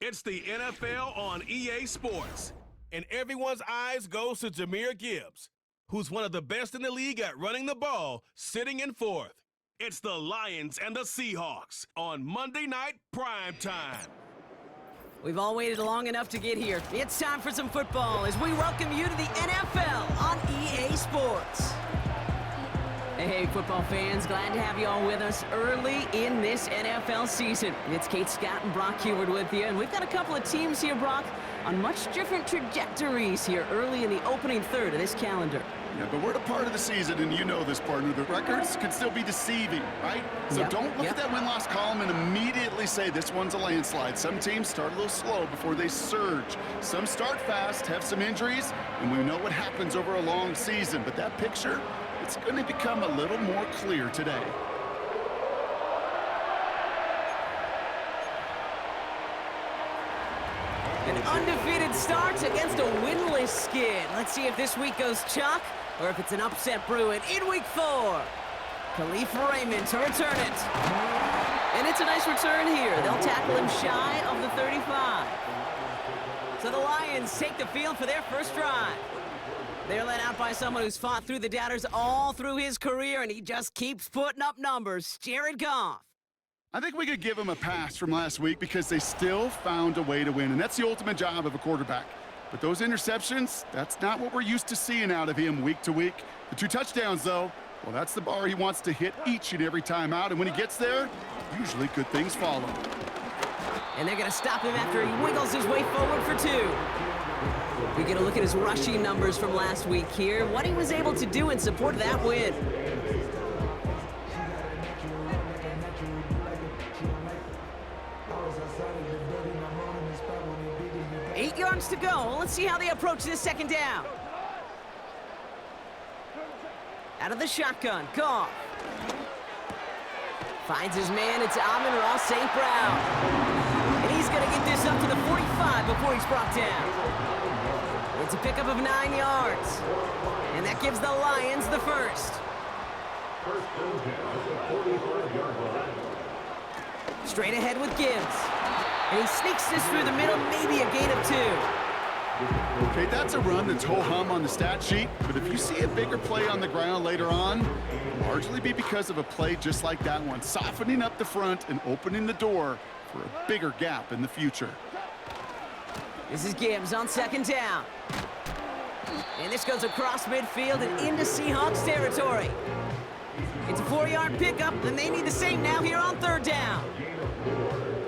It's the NFL on EA Sports, and everyone's eyes goes to Jahmyr Gibbs, who's one of the best in the league at running the ball, sitting in fourth. It's the Lions and the Seahawks on Monday Night Prime Time. We've all waited long enough to get here. It's time for some football as we welcome you to the NFL on EA Sports. Hey, football fans, glad to have you all with us early in this NFL season. It's Kate Scott and Brock Heward with you, and we've got a couple of teams here, Brock, on much different trajectories here early in the opening third of this calendar. Yeah, but we're at a part of the season, and you know this, partner. The records can still be deceiving, right? So don't look at that win-loss column and immediately say this one's a landslide. Some teams start a little slow before they surge. Some start fast, have some injuries, and we know what happens over a long season. But that picture, it's going to become a little more clear today. An undefeated start against a winless Skid. Let's see if this week goes chalk or if it's an upset brewing in week 4. Khalif Raymond to return it. And it's a nice return here. They'll tackle him shy of the 35. So the Lions take the field for their first drive. They're led out by someone who's fought through the doubters all through his career, and he just keeps putting up numbers. Jared Goff. I think we could give them a pass from last week because they still found a way to win, and that's the ultimate job of a quarterback. But those interceptions, that's not what we're used to seeing out of him week to week. The 2 touchdowns, though, well, that's the bar he wants to hit each and every time out, and when he gets there, usually good things follow. And they're going to stop him after he wiggles his way forward for 2. We get a look at his rushing numbers from last week here, what he was able to do in support of that win. 8 yards to go. Let's see how they approach this second down. Out of the shotgun, Goff. Finds his man, it's Amon-Ra St. Brown. And he's going to get this up to the 45 before he's brought down. It's a pickup of 9 yards. And that gives the Lions the first. Straight ahead with Gibbs. And he sneaks this through the middle, maybe a gain of 2. Okay, that's a run that's ho-hum on the stat sheet, but if you see a bigger play on the ground later on, it'll largely be because of a play just like that one, softening up the front and opening the door for a bigger gap in the future. This is Gibbs on second down. And this goes across midfield and into Seahawks territory. It's a 4-yard pickup, and they need the same now here on third down.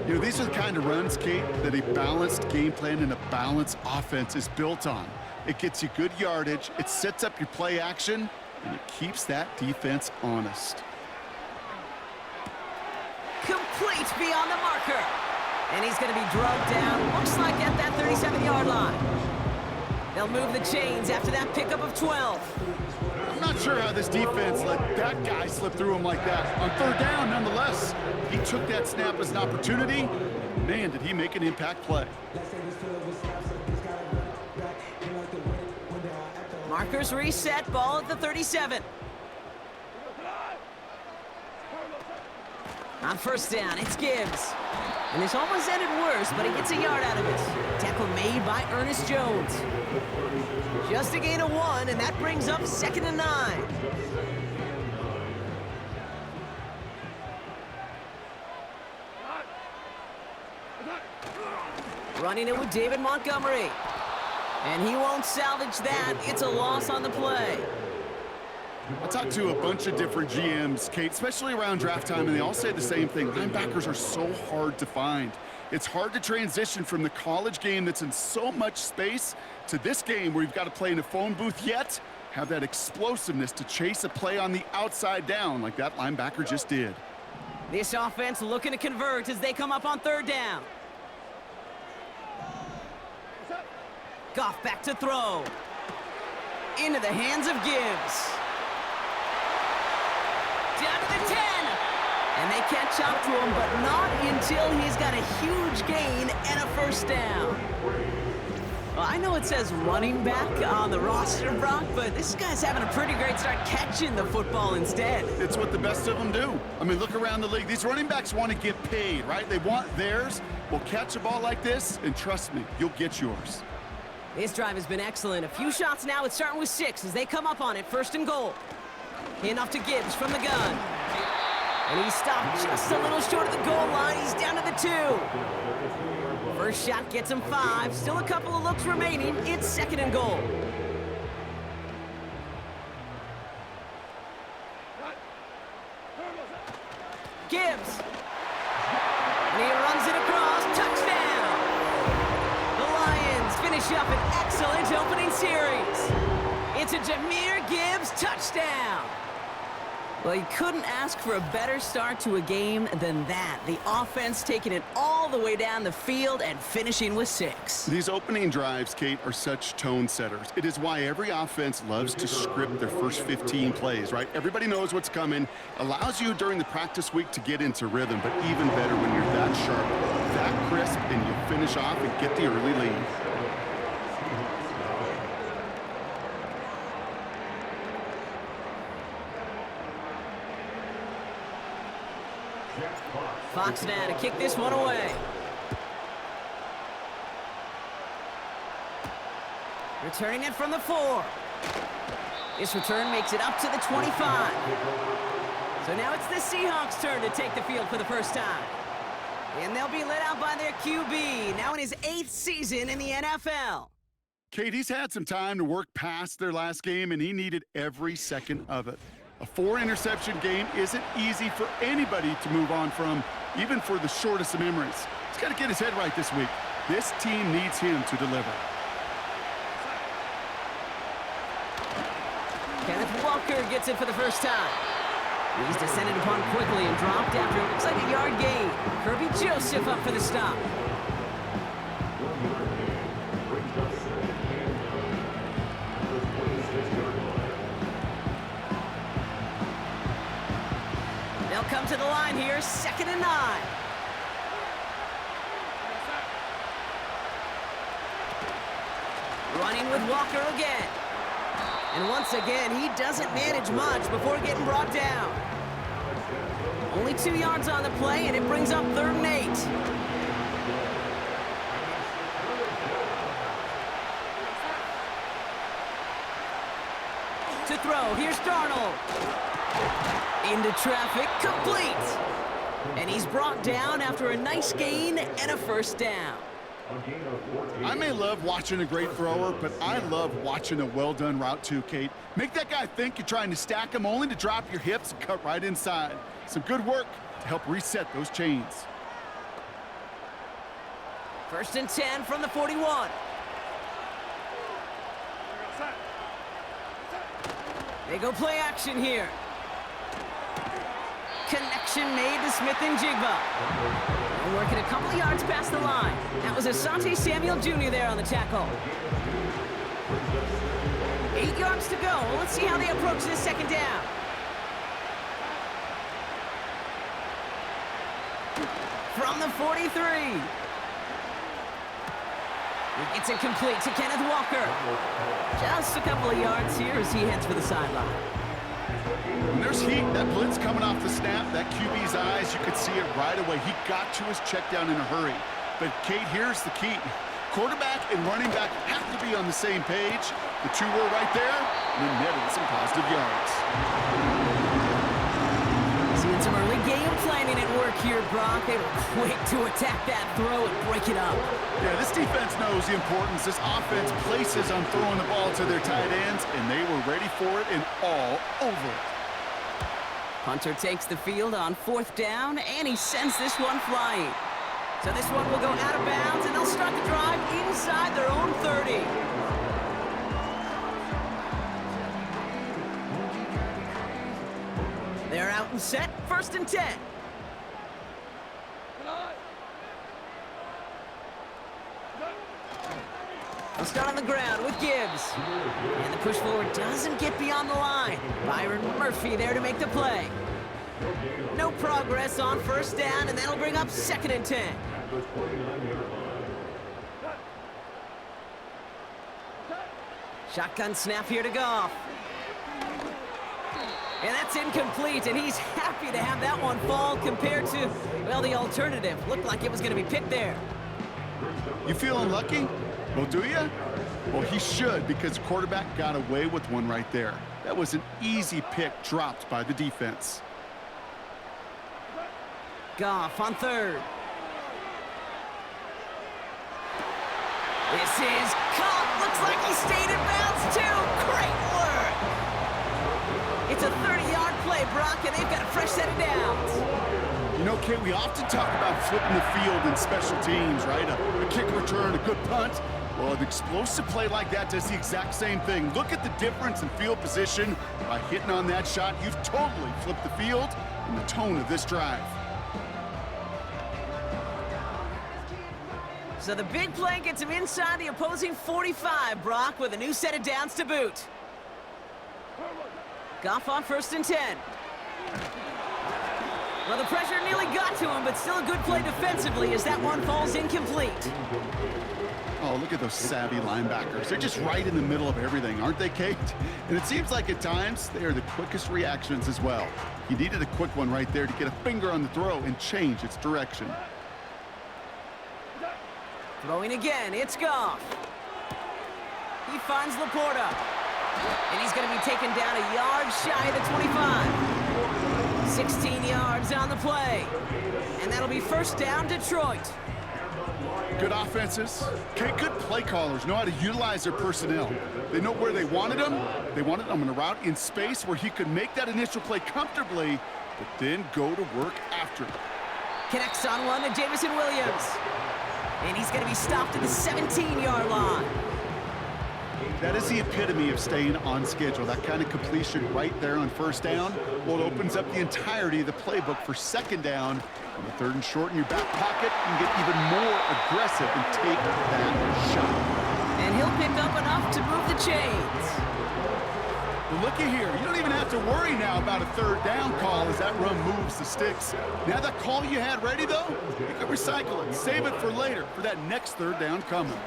You know, these are the kind of runs, Kate, that a balanced game plan and a balanced offense is built on. It gets you good yardage, it sets up your play action, and it keeps that defense honest. Complete beyond the marker. And he's going to be drugged down, looks like at that 37-yard line. They'll move the chains after that pickup of 12. I'm not sure how this defense let that guy slip through him like that. On third down, nonetheless, he took that snap as an opportunity. Man, did he make an impact play. Markers reset, ball at the 37. On first down, it's Gibbs. And this almost ended worse, but he gets a yard out of it. Tackle made by Ernest Jones. Just a gain of 1, and that brings up 2nd and 9. Running it with David Montgomery. And he won't salvage that. It's a loss on the play. I talked to a bunch of different GMs, Kate, especially around draft time, and they all say the same thing. Linebackers are so hard to find. It's hard to transition from the college game that's in so much space to this game where you've got to play in a phone booth yet have that explosiveness to chase a play on the outside down like that linebacker just did. This offense looking to convert as they come up on third down. Goff back to throw. Into the hands of Gibbs. Down to the 10. And they catch up to him, but not until he's got a huge gain and a first down. Well, I know it says running back on the roster, Brock, but this guy's having a pretty great start catching the football instead. It's what the best of them do. I mean, look around the league. These running backs want to get paid, right? They want theirs. Well, catch a ball like this, and trust me, you'll get yours. This drive has been excellent. A few shots now. It's starting with 6 as they come up on it. 1st and goal. Hand off to Gibbs from the gun. And he stopped just a little short of the goal line. He's down to the 2. First shot gets him 5. Still a couple of looks remaining. It's 2nd and goal. Gibbs. And he runs it across. Touchdown. The Lions finish up an excellent opening series. It's a Jahmyr Gibbs touchdown. Well, you couldn't ask for a better start to a game than that. The offense taking it all the way down the field and finishing with 6. These opening drives, Kate, are such tone setters. It is why every offense loves to script their first 15 plays, right? Everybody knows what's coming. Allows you during the practice week to get into rhythm, but even better when you're that sharp, that crisp, and you finish off and get the early lead. Fox now to kick this one away. Returning it from the 4. This return makes it up to the 25. So now it's the Seahawks' turn to take the field for the first time. And they'll be led out by their QB, now in his 8th season in the NFL. Kate, he's had some time to work past their last game, and he needed every second of it. A 4-interception game isn't easy for anybody to move on from, even for the shortest of memories. He's got to get his head right this week. This team needs him to deliver. Kenneth Walker gets it for the first time. He's descended upon quickly and dropped after it looks like a yard gain. Kirby Joseph up for the stop. They'll come to the line here, 2nd and 9. Running with Walker again. And once again, he doesn't manage much before getting brought down. Only 2 yards on the play, and it brings up 3rd and 8. To throw, here's Darnold. Into traffic, complete. And he's brought down after a nice gain and a 1st down. I may love watching a great thrower, but I love watching a well-done route too, Kate. Make that guy think you're trying to stack him only to drop your hips and cut right inside. Some good work to help reset those chains. 1st and 10 from the 41. They go play action here. Connection made to Smith and Jigba. They're working a couple of yards past the line. That was Asante Samuel Jr. there on the tackle. 8 yards to go. Let's see how they approach this 2nd down. From the 43. He gets it complete to Kenneth Walker. Just a couple of yards here as he heads for the sideline. When there's heat, that blitz coming off the snap, that QB's eyes, you could see it right away. He got to his check down in a hurry. But, Kate, here's the key. Quarterback and running back have to be on the same page. The 2 were right there, and then netted some positive yards. Seeing some early game planning at work here, Brock. They were quick to attack that throw and break it up. Yeah, this defense knows the importance this offense places on throwing the ball to their tight ends, and they were ready for it and all over it. Hunter takes the field on 4th down, and he sends this one flying. So this one will go out of bounds, and they'll start the drive inside their own 30. They're out and set, 1st and 10. They'll start on the ground with Gibbs. And the push forward doesn't get beyond the line. Byron Murphy there to make the play. No progress on 1st down, and that'll bring up 2nd and 10. Shotgun snap here to Goff. And that's incomplete, and he's happy to have that one fall compared to, well, the alternative. Looked like it was going to be picked there. You feeling lucky? Well, do you? Well, he should, because the quarterback got away with one right there. That was an easy pick dropped by the defense. Goff on third. This is caught. Looks like he stayed in bounds, too. Great work. It's a 30-yard play, Brock, and they've got a fresh set of downs. You know, Kate, we often talk about flipping the field in special teams, right? A kick return, a good punt. Well, an explosive play like that does the exact same thing. Look at the difference in field position. By hitting on that shot, you've totally flipped the field and the tone of this drive. So the big play gets him inside the opposing 45, Brock, with a new set of downs to boot. Goff on 1st and 10. Well, the pressure nearly got to him, but still a good play defensively as that one falls incomplete. Oh, look at those savvy linebackers. They're just right in the middle of everything, aren't they, Kate? And it seems like at times they are the quickest reactions as well. He needed a quick one right there to get a finger on the throw and change its direction. Throwing again, it's Goff. He finds Laporta. And he's going to be taken down a yard shy of the 25. 16 yards on the play. And that'll be 1st down, Detroit. Good offenses. Okay, good play callers know how to utilize their personnel. They know where they wanted them. They wanted them in a route in space where he could make that initial play comfortably, but then go to work after. Connects on one to Jamison Williams. And he's going to be stopped at the 17-yard line. That is the epitome of staying on schedule. That kind of completion right there on 1st down. Well, it opens up the entirety of the playbook for 2nd down. On the 3rd and short in your back pocket, you can get even more aggressive and take that shot. And he'll pick up enough to move the chains. Well, looky here. You don't even have to worry now about a 3rd down call as that run moves the sticks. Now that call you had ready, though, you can recycle it. Save it for later, for that next 3rd down coming.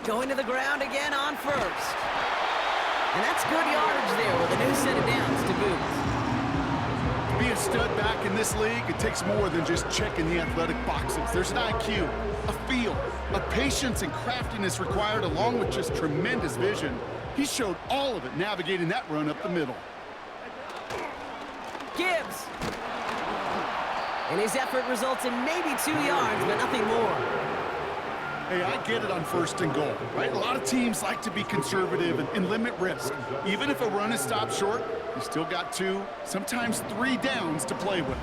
Going to the ground again on 1st. And that's good yardage there with a new set of downs to boot. To be a stud back in this league, it takes more than just checking the athletic boxes. There's an IQ, a feel, a patience and craftiness required along with just tremendous vision. He showed all of it navigating that run up the middle. Gibbs. And his effort results in maybe 2 yards, but nothing more. Hey, I get it on 1st and goal, right? A lot of teams like to be conservative and limit risk. Even if a run is stopped short, you still got 2, sometimes 3 downs to play with.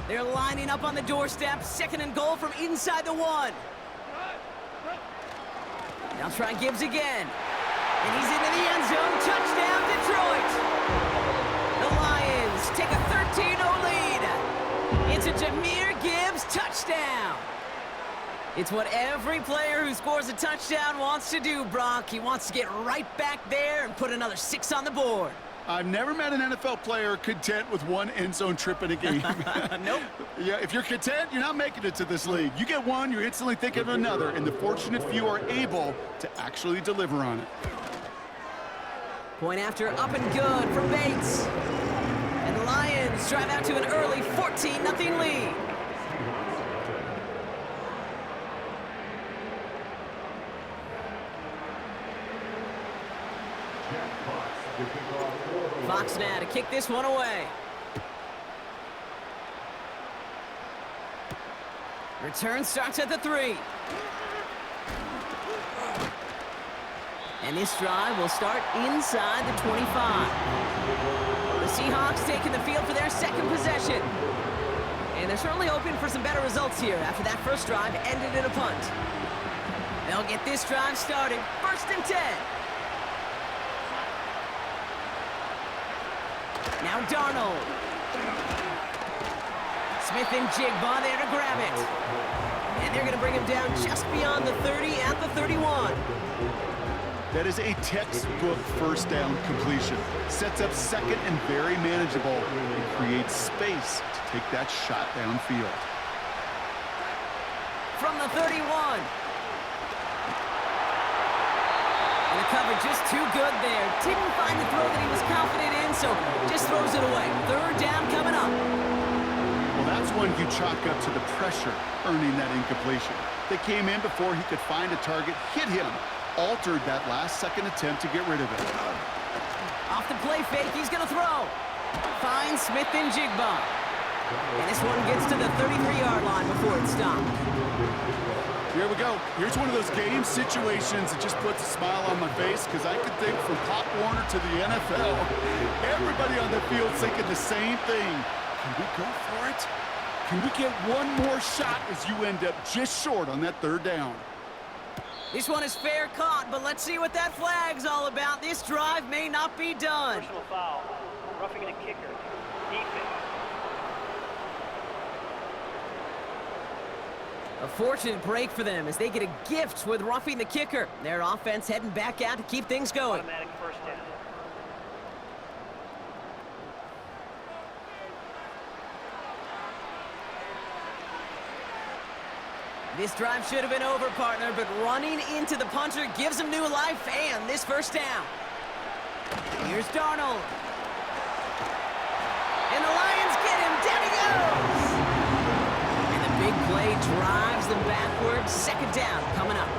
They're lining up on the doorstep, 2nd and goal from inside the 1. Now try Gibbs again. And he's into the end zone. Touchdown, Detroit. The Lions take a 13-0 lead. It's a Jahmyr Gibbs touchdown. It's what every player who scores a touchdown wants to do, Brock. He wants to get right back there and put another 6 on the board. I've never met an NFL player content with 1 end zone trip in a game. Nope. Yeah, if you're content, you're not making it to this league. You get 1, you're instantly thinking of another, and the fortunate few are able to actually deliver on it. Point after up and good for Bates. And the Lions drive out to an early 14-0 lead. Fox now to kick this one away. Return starts at the 3. And this drive will start inside the 25. The Seahawks taking the field for their 2nd possession. And they're certainly hoping for some better results here after that first drive ended in a punt. They'll get this drive started. 1st and 10. Now Darnold. Smith and Jigba there to grab it. And they're going to bring him down just beyond the 30 at the 31. That is a textbook 1st down completion. Sets up 2nd and very manageable and creates space to take that shot downfield. From the 31. And the covered just too good there. Didn't find the throw that he was confident in, so just throws it away. Third down coming up. Well, that's one you chalk up to the pressure earning that incompletion. They came in before he could find a target, hit him, altered that last-second attempt to get rid of it. Off the play fake, he's going to throw. Finds Smith and Jigba. And this one gets to the 33-yard line before it's stopped. Here we go. Here's one of those game situations that just puts a smile on my face because I could think from Pop Warner to the NFL. Everybody on the field thinking the same thing. Can we go for it? Can we get one more shot as you end up just short on that third down? This one is fair caught, but let's see what that flag's all about. This drive may not be done. Personal foul. Roughing the kicker. Defense. A fortunate break for them as they get a gift with roughing the kicker. Their offense heading back out to keep things going. Automatic first down. This drive should have been over, partner, but running into the punter gives them new life and this first down. Here's Darnold. And the Lions get him. Down he goes. And the big play drives them backwards. Second down coming up.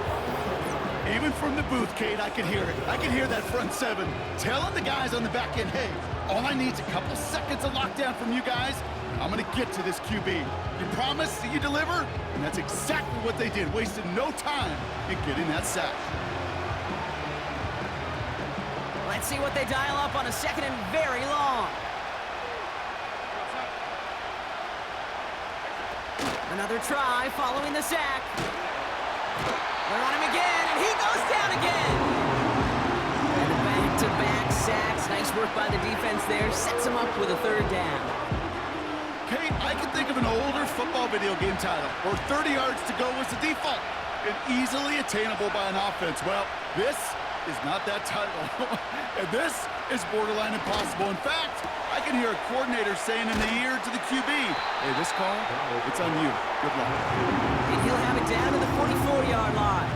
Even from the booth, Kate, I can hear it. I can hear that front seven telling the guys on the back end, hey, all I need is a couple seconds of lockdown from you guys. I'm going to get to this QB. You promise that you deliver? And that's exactly what they did, wasted no time in getting that sack. Let's see what they dial up on a second and very long. Another try following the sack. They're on him again, and he goes down again. And back-to-back sacks. Nice work by the defense there. Sets him up with a third down. Kate, I can think of an older football video game title where 30 yards to go was the default and easily attainable by an offense. Well, this is not that title. And this is borderline impossible. In fact, I can hear a coordinator saying in the ear to the QB, hey, this call, it's on you. Good luck. And he'll have it down to the 44-yard line.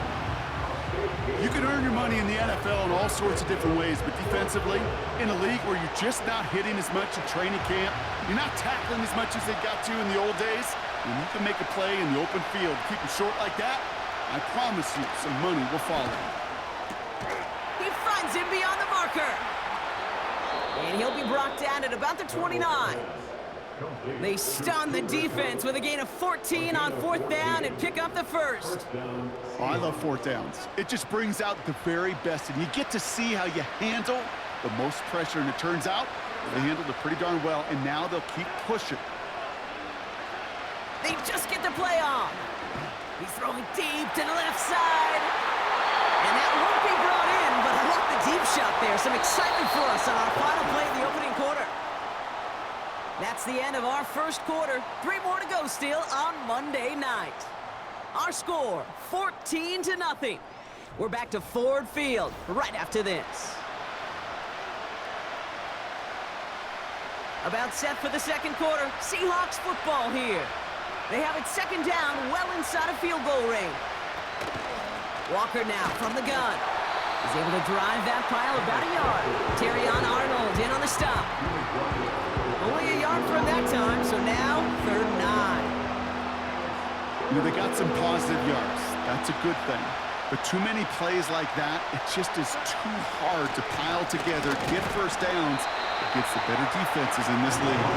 You can earn your money in the NFL in all sorts of different ways, but defensively, in a league where you're just not hitting as much in training camp, you're not tackling as much as they got to in the old days, when you can make a play in the open field, keep them short like that, I promise you some money will follow. He finds him beyond the marker. And he'll be brought down at about the 29. They stun the defense with a gain of 14 on fourth down and pick up the first. Oh, I love fourth downs. It just brings out the very best, and you get to see how you handle the most pressure, and it turns out they handled it pretty darn well, and now they'll keep pushing. They just get the play on. He's throwing deep to the left side. And that won't be brought in, but I like the deep shot there. Some excitement for us on our final play of the opening quarter. That's the end of our first quarter. 3 more to go still on Monday night. Our score, 14-0. We're back to Ford Field right after this. About set for the second quarter. Seahawks football here. They have it second down, well inside of field goal range. Walker now from the gun. He's able to drive that pile about a yard. Terrion Arnold in on the stop. Only a yard for him that time, so now 3rd and 9. You know, they got some positive yards. That's a good thing. But too many plays like that, it just is too hard to pile together, get first downs against the better defenses in this league.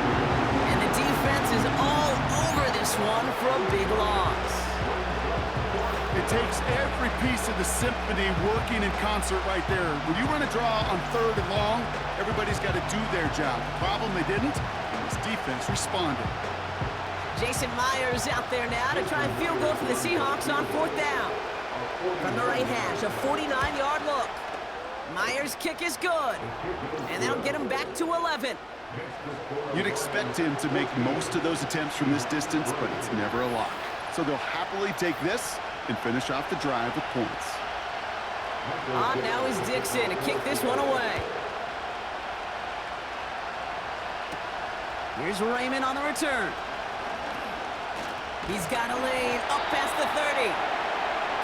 And the defense is all over this one for a big loss. It takes every piece of the symphony working in concert right there. When you run a draw on 3rd and long, everybody's got to do their job. Problem, they didn't, and this defense responded. Jason Myers out there now to try and field goal for the Seahawks on 4th down. From the right hash, a 49-yard look. Myers' kick is good, and that'll get him back to 11. You'd expect him to make most of those attempts from this distance, but it's never a lock. So they'll happily take this and finish off the drive with points. On now is Dixon to kick this one away. Here's Raymond on the return. He's got a lane up past the 30.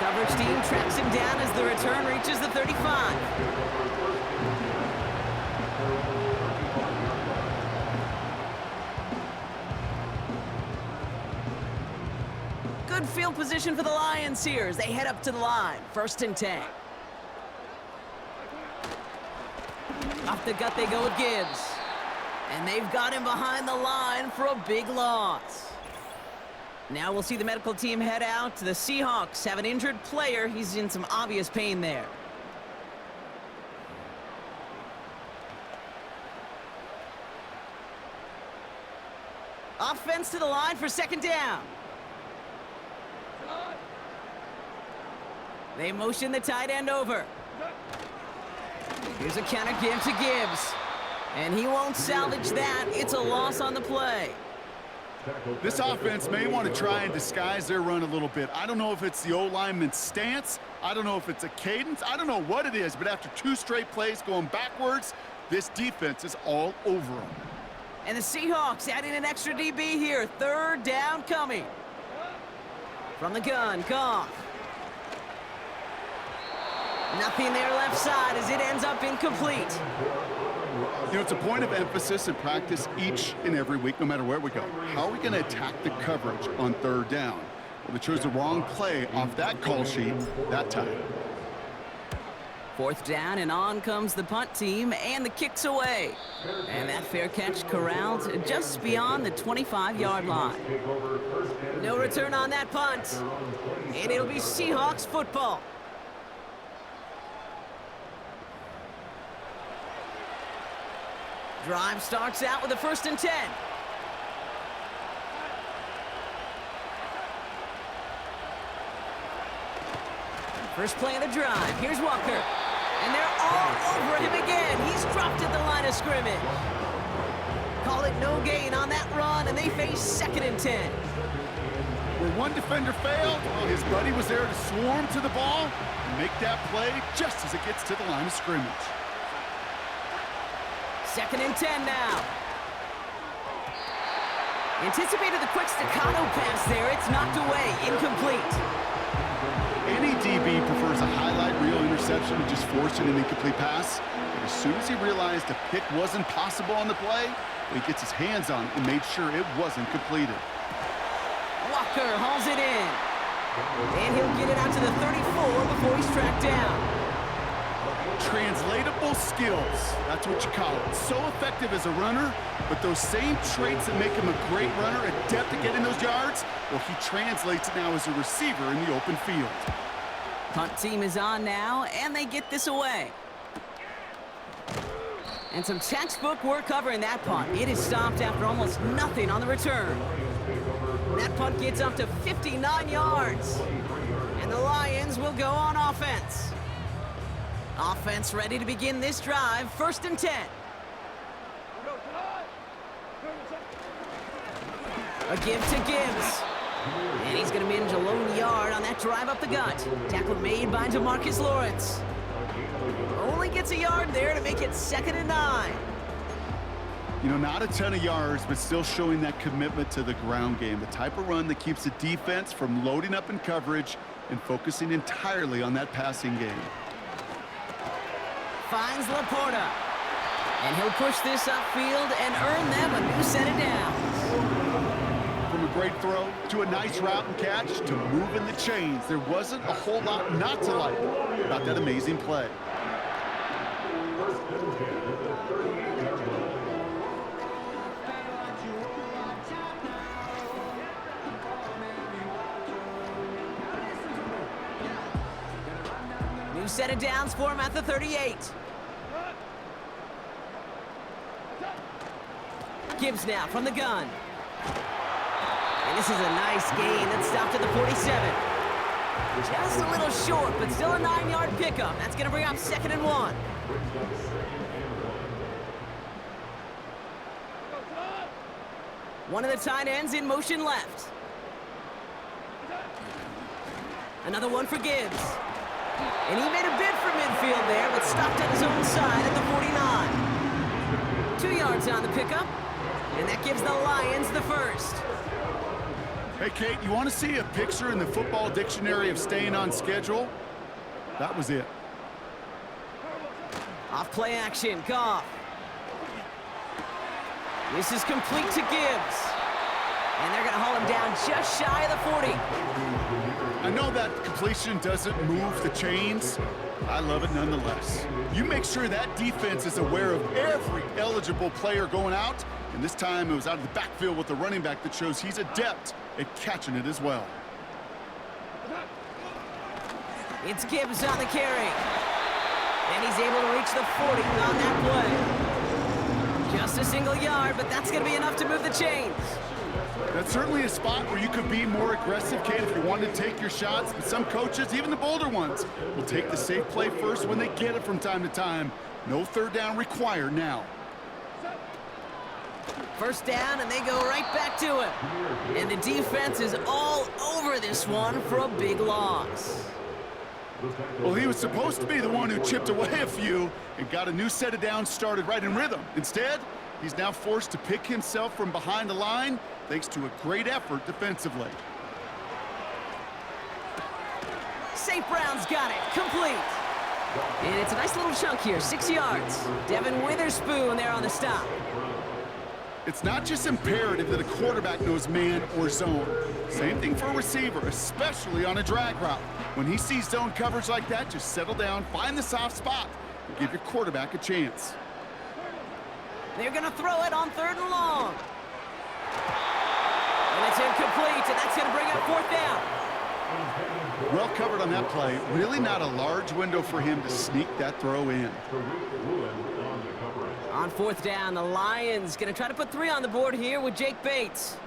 Coverage team tracks him down as the return reaches the 35. Good field position for the Lions here as they head up to the line. 1st and 10. Off the gut they go with Gibbs. And they've got him behind the line for a big loss. Now we'll see the medical team head out. The Seahawks have an injured player. He's in some obvious pain there. Offense to the line for 2nd down. They motion the tight end over. Here's a counter give to Gibbs. And he won't salvage that. It's a loss on the play. This offense may want to try and disguise their run a little bit. I don't know if it's the O-lineman's stance. I don't know if it's a cadence. I don't know what it is, but after 2 straight plays going backwards, this defense is all over them. And the Seahawks adding an extra DB here. 3rd down coming. From the gun, Goff. Nothing there left side as it ends up incomplete. You know, it's a point of emphasis in practice each and every week, no matter where we go. How are we going to attack the coverage on 3rd down? Well, they chose the wrong play off that call sheet that time. 4th down, and on comes the punt team, and the kick's away. And that fair catch corralled just beyond the 25-yard line. No return on that punt, and it'll be Seahawks football. Drive starts out with a 1st and 10. First play of the drive. Here's Walker. And they're all over him again. He's dropped at the line of scrimmage. Call it no gain on that run, and they face 2nd and 10. Where one defender failed, well, his buddy was there to swarm to the ball and make that play just as it gets to the line of scrimmage. 2nd and 10 now. Anticipated the quick staccato pass there. It's knocked away. Incomplete. Any DB prefers a highlight reel interception to just forcing an incomplete pass. But as soon as he realized a pick wasn't possible on the play, he gets his hands on it and made sure it wasn't completed. Walker hauls it in. And he'll get it out to the 34 before he's tracked down. Translatable skills, that's what you call it. So effective as a runner, but those same traits that make him a great runner, adept at getting those yards, well, he translates it now as a receiver in the open field. Punt team is on now, and they get this away. And some textbook work covering that punt. It is stopped after almost nothing on the return. That punt gets up to 59 yards. And the Lions will go on offense. Offense ready to begin this drive. 1st and 10. A give to Gibbs. And he's going to manage a lone yard on that drive up the gut. Tackle made by DeMarcus Lawrence. Only gets a yard there to make it 2nd and 9. You know, not a ton of yards, but still showing that commitment to the ground game. The type of run that keeps the defense from loading up in coverage and focusing entirely on that passing game. Finds Laporta. And he'll push this upfield and earn them a new set of downs. From a great throw to a nice route and catch to moving the chains, there wasn't a whole lot not to like about that amazing play. New set of downs for him at the 38. Gibbs now from the gun. And this is a nice gain that stopped at the 47. Just a little short, but still a 9-yard pickup. That's going to bring up 2nd and 1. One of the tight ends in motion left. Another one for Gibbs. And he made a bid for midfield there, but stopped at his own side at the 49. 2 yards on the pickup, and that gives the Lions the first. Hey, Kate, you want to see a picture in the football dictionary of staying on schedule? That was it. Off play action, Goff. This is complete to Gibbs. And they're going to haul him down just shy of the 40. I know that completion doesn't move the chains. I love it nonetheless. You make sure that defense is aware of every eligible player going out, and this time it was out of the backfield with the running back that shows he's adept at catching it as well. It's Gibbs on the carry. And he's able to reach the 40 on that play. Just a single yard, but that's going to be enough to move the chains. That's certainly a spot where you could be more aggressive, Kate, if you wanted to take your shots. But some coaches, even the bolder ones, will take the safe play first when they get it from time to time. No third down required now. First down, and they go right back to him. And the defense is all over this one for a big loss. Well, he was supposed to be the one who chipped away a few and got a new set of downs started right in rhythm. Instead, he's now forced to pick himself from behind the line thanks to a great effort defensively. St. Brown's got it, complete. And it's a nice little chunk here, 6 yards. Devin Witherspoon there on the stop. It's not just imperative that a quarterback knows man or zone. Same thing for a receiver, especially on a drag route. When he sees zone coverage like that, just settle down, find the soft spot, and give your quarterback a chance. They're going to throw it on 3rd and long. And it's incomplete, and that's going to bring up 4th down. Well covered on that play. Really not a large window for him to sneak that throw in. On 4th down, the Lions going to try to put 3 on the board here with Jake Bates.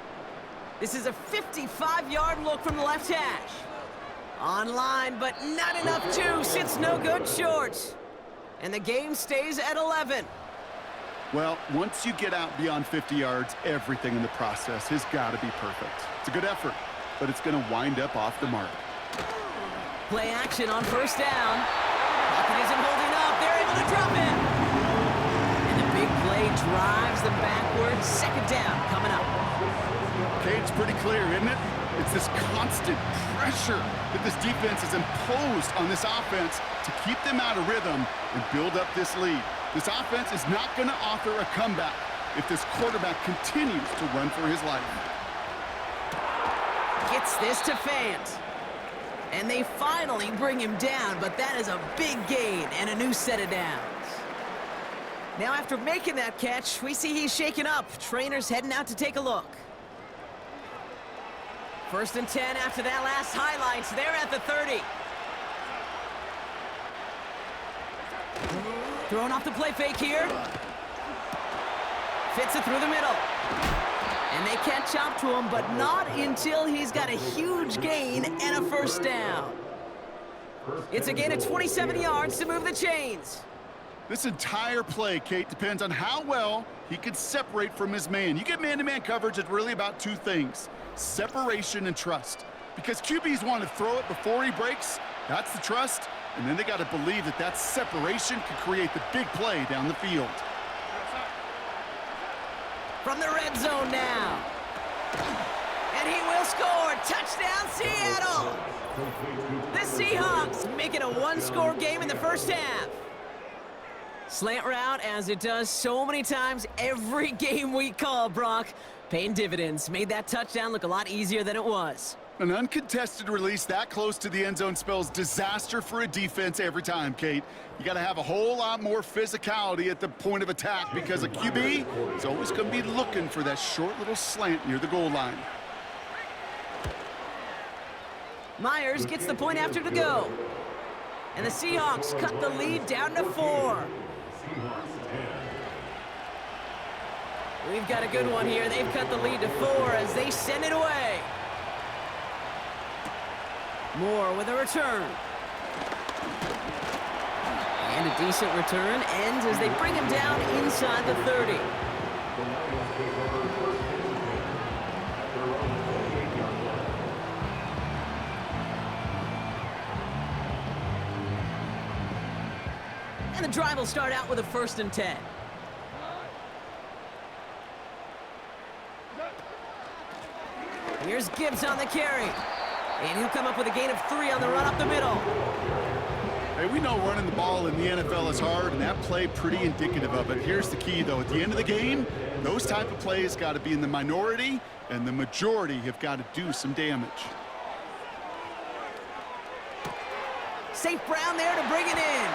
This is a 55-yard look from the left hash. Online, but not enough juice. It's no good short. And the game stays at 11. Well, once you get out beyond 50 yards, everything in the process has got to be perfect. It's a good effort, but it's going to wind up off the mark. Play action on 1st down. Pocket isn't holding up. They're able to drop it. And the big play drives them backwards. 2nd down coming up. Okay, it's pretty clear, isn't it? It's this constant pressure that this defense has imposed on this offense to keep them out of rhythm and build up this lead. This offense is not going to author a comeback if this quarterback continues to run for his life. Gets this to Fant. And they finally bring him down, but that is a big gain and a new set of downs. Now after making that catch, we see he's shaken up. Trainer's heading out to take a look. 1st and 10 after that last highlights. They're at the 30. Throwing off the play fake here. Fits it through the middle. And they catch up to him, but not until he's got a huge gain and a 1st down. It's a gain of 27 yards to move the chains. This entire play, Kate, depends on how well he can separate from his man. You get man-to-man coverage, it's really about 2 things: separation and trust. Because QBs want to throw it before he breaks, that's the trust, and then they got to believe that that separation can create the big play down the field. From the red zone now. And he will score. Touchdown, Seattle. The Seahawks make it a 1-score game in the 1st half. Slant route, as it does so many times every game we call, Brock. Paying dividends. Made that touchdown look a lot easier than it was. An uncontested release that close to the end zone spells disaster for a defense every time, Kate. You got to have a whole lot more physicality at the point of attack because a QB is always going to be looking for that short little slant near the goal line. Myers gets the point after to go. And the Seahawks cut the lead down to 4. We've got a good one here. They've cut the lead to 4 as they send it away. Moore with a return. And a decent return ends as they bring him down inside the 30. And the drive will start out with a 1st and 10. Here's Gibbs on the carry. And he'll come up with a gain of 3 on the run up the middle. Hey, we know running the ball in the NFL is hard, and that play pretty indicative of it. Here's the key, though. At the end of the game, those type of plays got to be in the minority, and the majority have got to do some damage. St. Brown there to bring it in.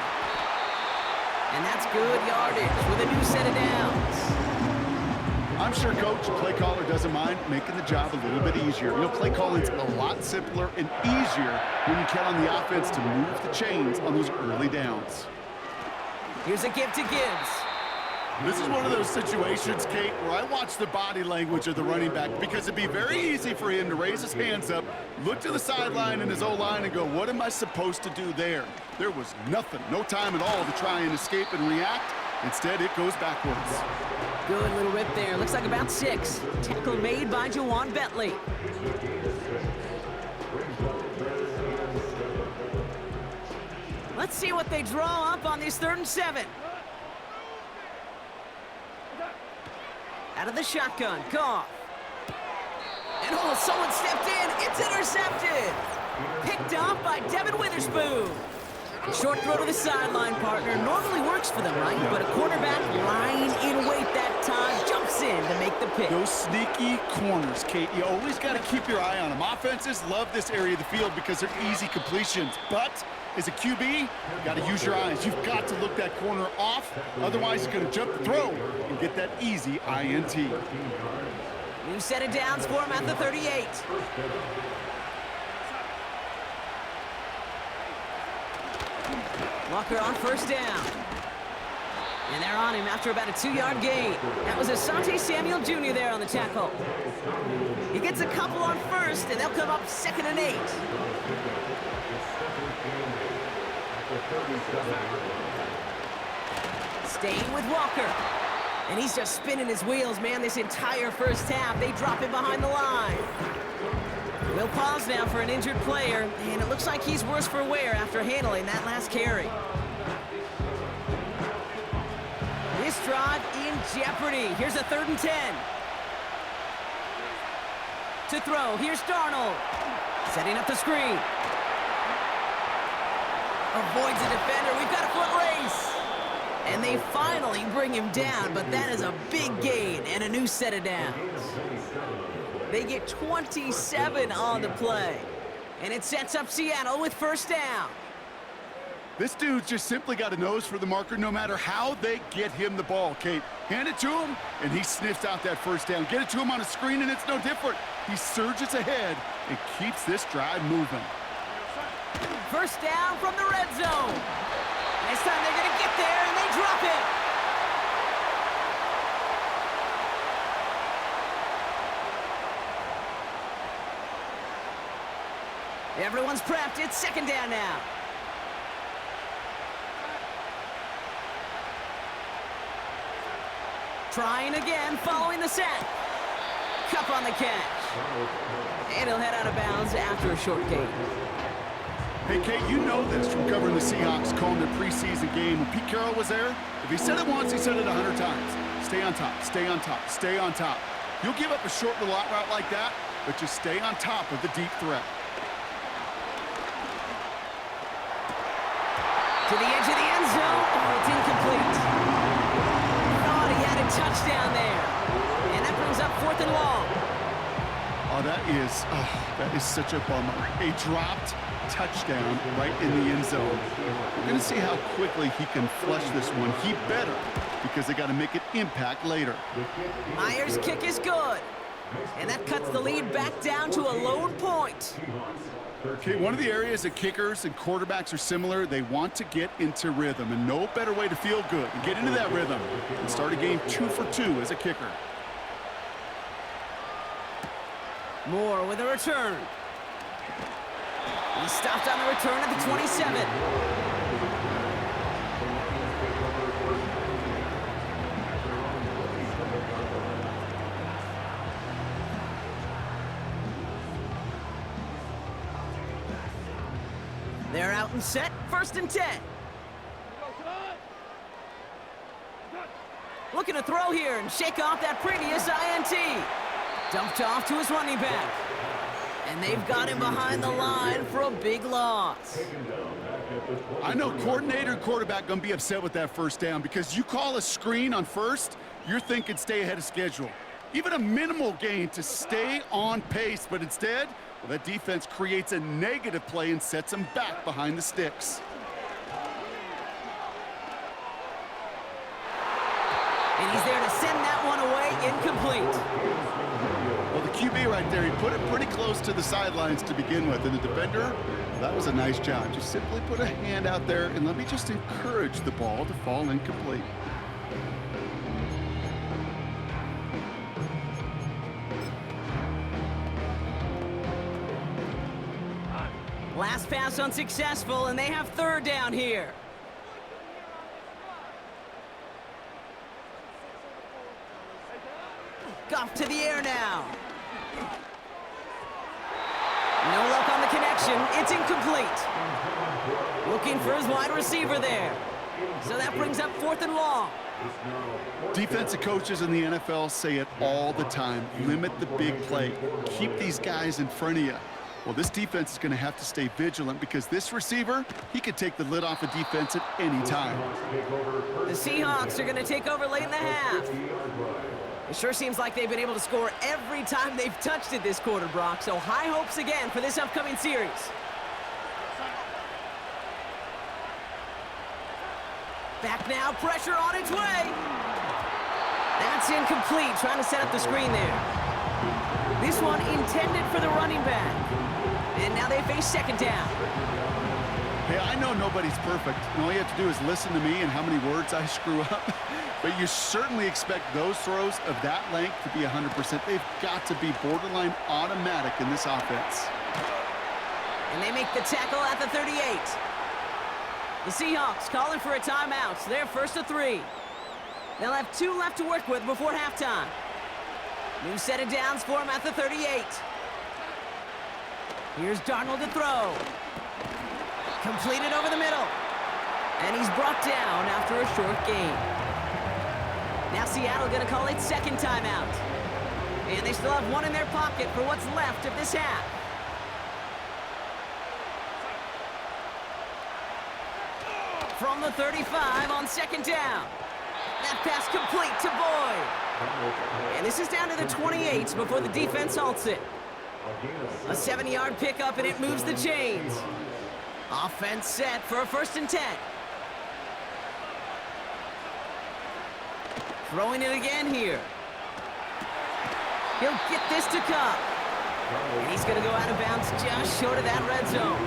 And that's good yardage with a new set of downs. I'm sure Coach, play caller, doesn't mind making the job a little bit easier. You know, play calling's a lot simpler and easier when you count on the offense to move the chains on those early downs. Here's a give to Gibbs. This is one of those situations, Kate, where I watch the body language of the running back because it'd be very easy for him to raise his hands up, look to the sideline in his O-line and go, what am I supposed to do there? There was nothing, no time at all to try and escape and react. Instead, it goes backwards. Good little rip there. Looks like about 6. Tackle made by Jawan Bentley. Let's see what they draw up on this 3rd and 7. Out of the shotgun, Goff. And oh, someone stepped in. It's intercepted. Picked off by Devin Witherspoon. Short throw to the sideline, partner. Normally works for them, right? But a quarterback lying in wait that time jumps in to make the pick. Those sneaky corners, Kate, you always got to keep your eye on them. Offenses love this area of the field because they're easy completions. But as a QB, you got to use your eyes. You've got to look that corner off. Otherwise, you're going to jump the throw and get that easy INT. New set of downs for him at the 38. Walker on 1st down. And they're on him after about a 2-yard gain. That was Asante Samuel Jr. there on the tackle. He gets a couple on 1st, and they'll come up 2nd and 8. Staying with Walker. And he's just spinning his wheels, man, this entire 1st half. They drop him behind the line. We'll pause now for an injured player, and it looks like he's worse for wear after handling that last carry. This drive in jeopardy. Here's a 3rd and 10. To throw, here's Darnold. Setting up the screen. Avoids a defender. We've got a foot race. And they finally bring him down, but that is a big gain and a new set of downs. They get 27 on the play. And it sets up Seattle with 1st down. This dude's just simply got a nose for the marker no matter how they get him the ball, Kate. Hand it to him, and he sniffs out that 1st down. Get it to him on a screen, and it's no different. He surges ahead and keeps this drive moving. 1st down from the red zone. This time they're going to get there, and they drop it. Everyone's prepped. It's 2nd down now. Trying again, following the set. Cup on the catch. And he'll head out of bounds after a short gain. Hey, Kate, you know this from covering the Seahawks, calling their preseason game. When Pete Carroll was there, if he said it once, he said it 100 times. Stay on top, stay on top, stay on top. You'll give up a short little out route like that, but just stay on top of the deep threat. To the edge of the end zone. Oh, it's incomplete. Thought he had a touchdown there. And that brings up 4th and long. Oh, that is such a bummer. A dropped touchdown right in the end zone. We're going to see how quickly he can flush this one. He better, because they got to make it impact later. Myers' kick is good. And that cuts the lead back down to a lone point. Okay, one of the areas that kickers and quarterbacks are similar, they want to get into rhythm, and no better way to feel good and get into that rhythm and start a game 2 for 2 as a kicker. Moore with a return. He stopped on the return at the 27. They're out and set, 1st and 10. Looking to throw here and shake off that previous INT. Dumped off to his running back. And they've got him behind the line for a big loss. I know coordinator and quarterback going to be upset with that first down because you call a screen on first, you're thinking stay ahead of schedule. Even a minimal gain to stay on pace, but instead, well, that defense creates a negative play and sets them back behind the sticks. And he's there to send that one away incomplete. Well, the QB right there, he put it pretty close to the sidelines to begin with. And the defender, well, that was a nice job. Just simply put a hand out there and let me just encourage the ball to fall incomplete. Last pass unsuccessful, and they have third down here. Goff to the air now. No luck on the connection. It's incomplete. Looking for his wide receiver there. So that brings up 4th and long. Defensive coaches in the NFL say it all the time. Limit the big play. Keep these guys in front of you. Well, this defense is going to have to stay vigilant because this receiver, he could take the lid off a defense at any time. The Seahawks are going to take over late in the half. It sure seems like they've been able to score every time they've touched it this quarter, Brock. So high hopes again for this upcoming series. Back now, pressure on its way. That's incomplete, trying to set up the screen there. This one intended for the running back. And now they face second down. Hey, I know nobody's perfect. And all you have to do is listen to me and how many words I screw up. But you certainly expect those throws of that length to be 100%. They've got to be borderline automatic in this offense. And they make the tackle at the 38. The Seahawks calling for a timeout, so they're 1st and 3. They'll have 2 left to work with before halftime. New set of downs for him at the 38. Here's Darnold to throw. Completed over the middle. And he's brought down after a short gain. Now Seattle going to call its second timeout. And they still have 1 in their pocket for what's left of this half. From the 35 on second down. That pass complete to Boyd. And this is down to the 28 before the defense halts it. A 7-yard pickup, and it moves the chains. Offense set for a 1st and 10. Throwing it again here. He'll get this to Cup. And he's going to go out of bounds just short of that red zone.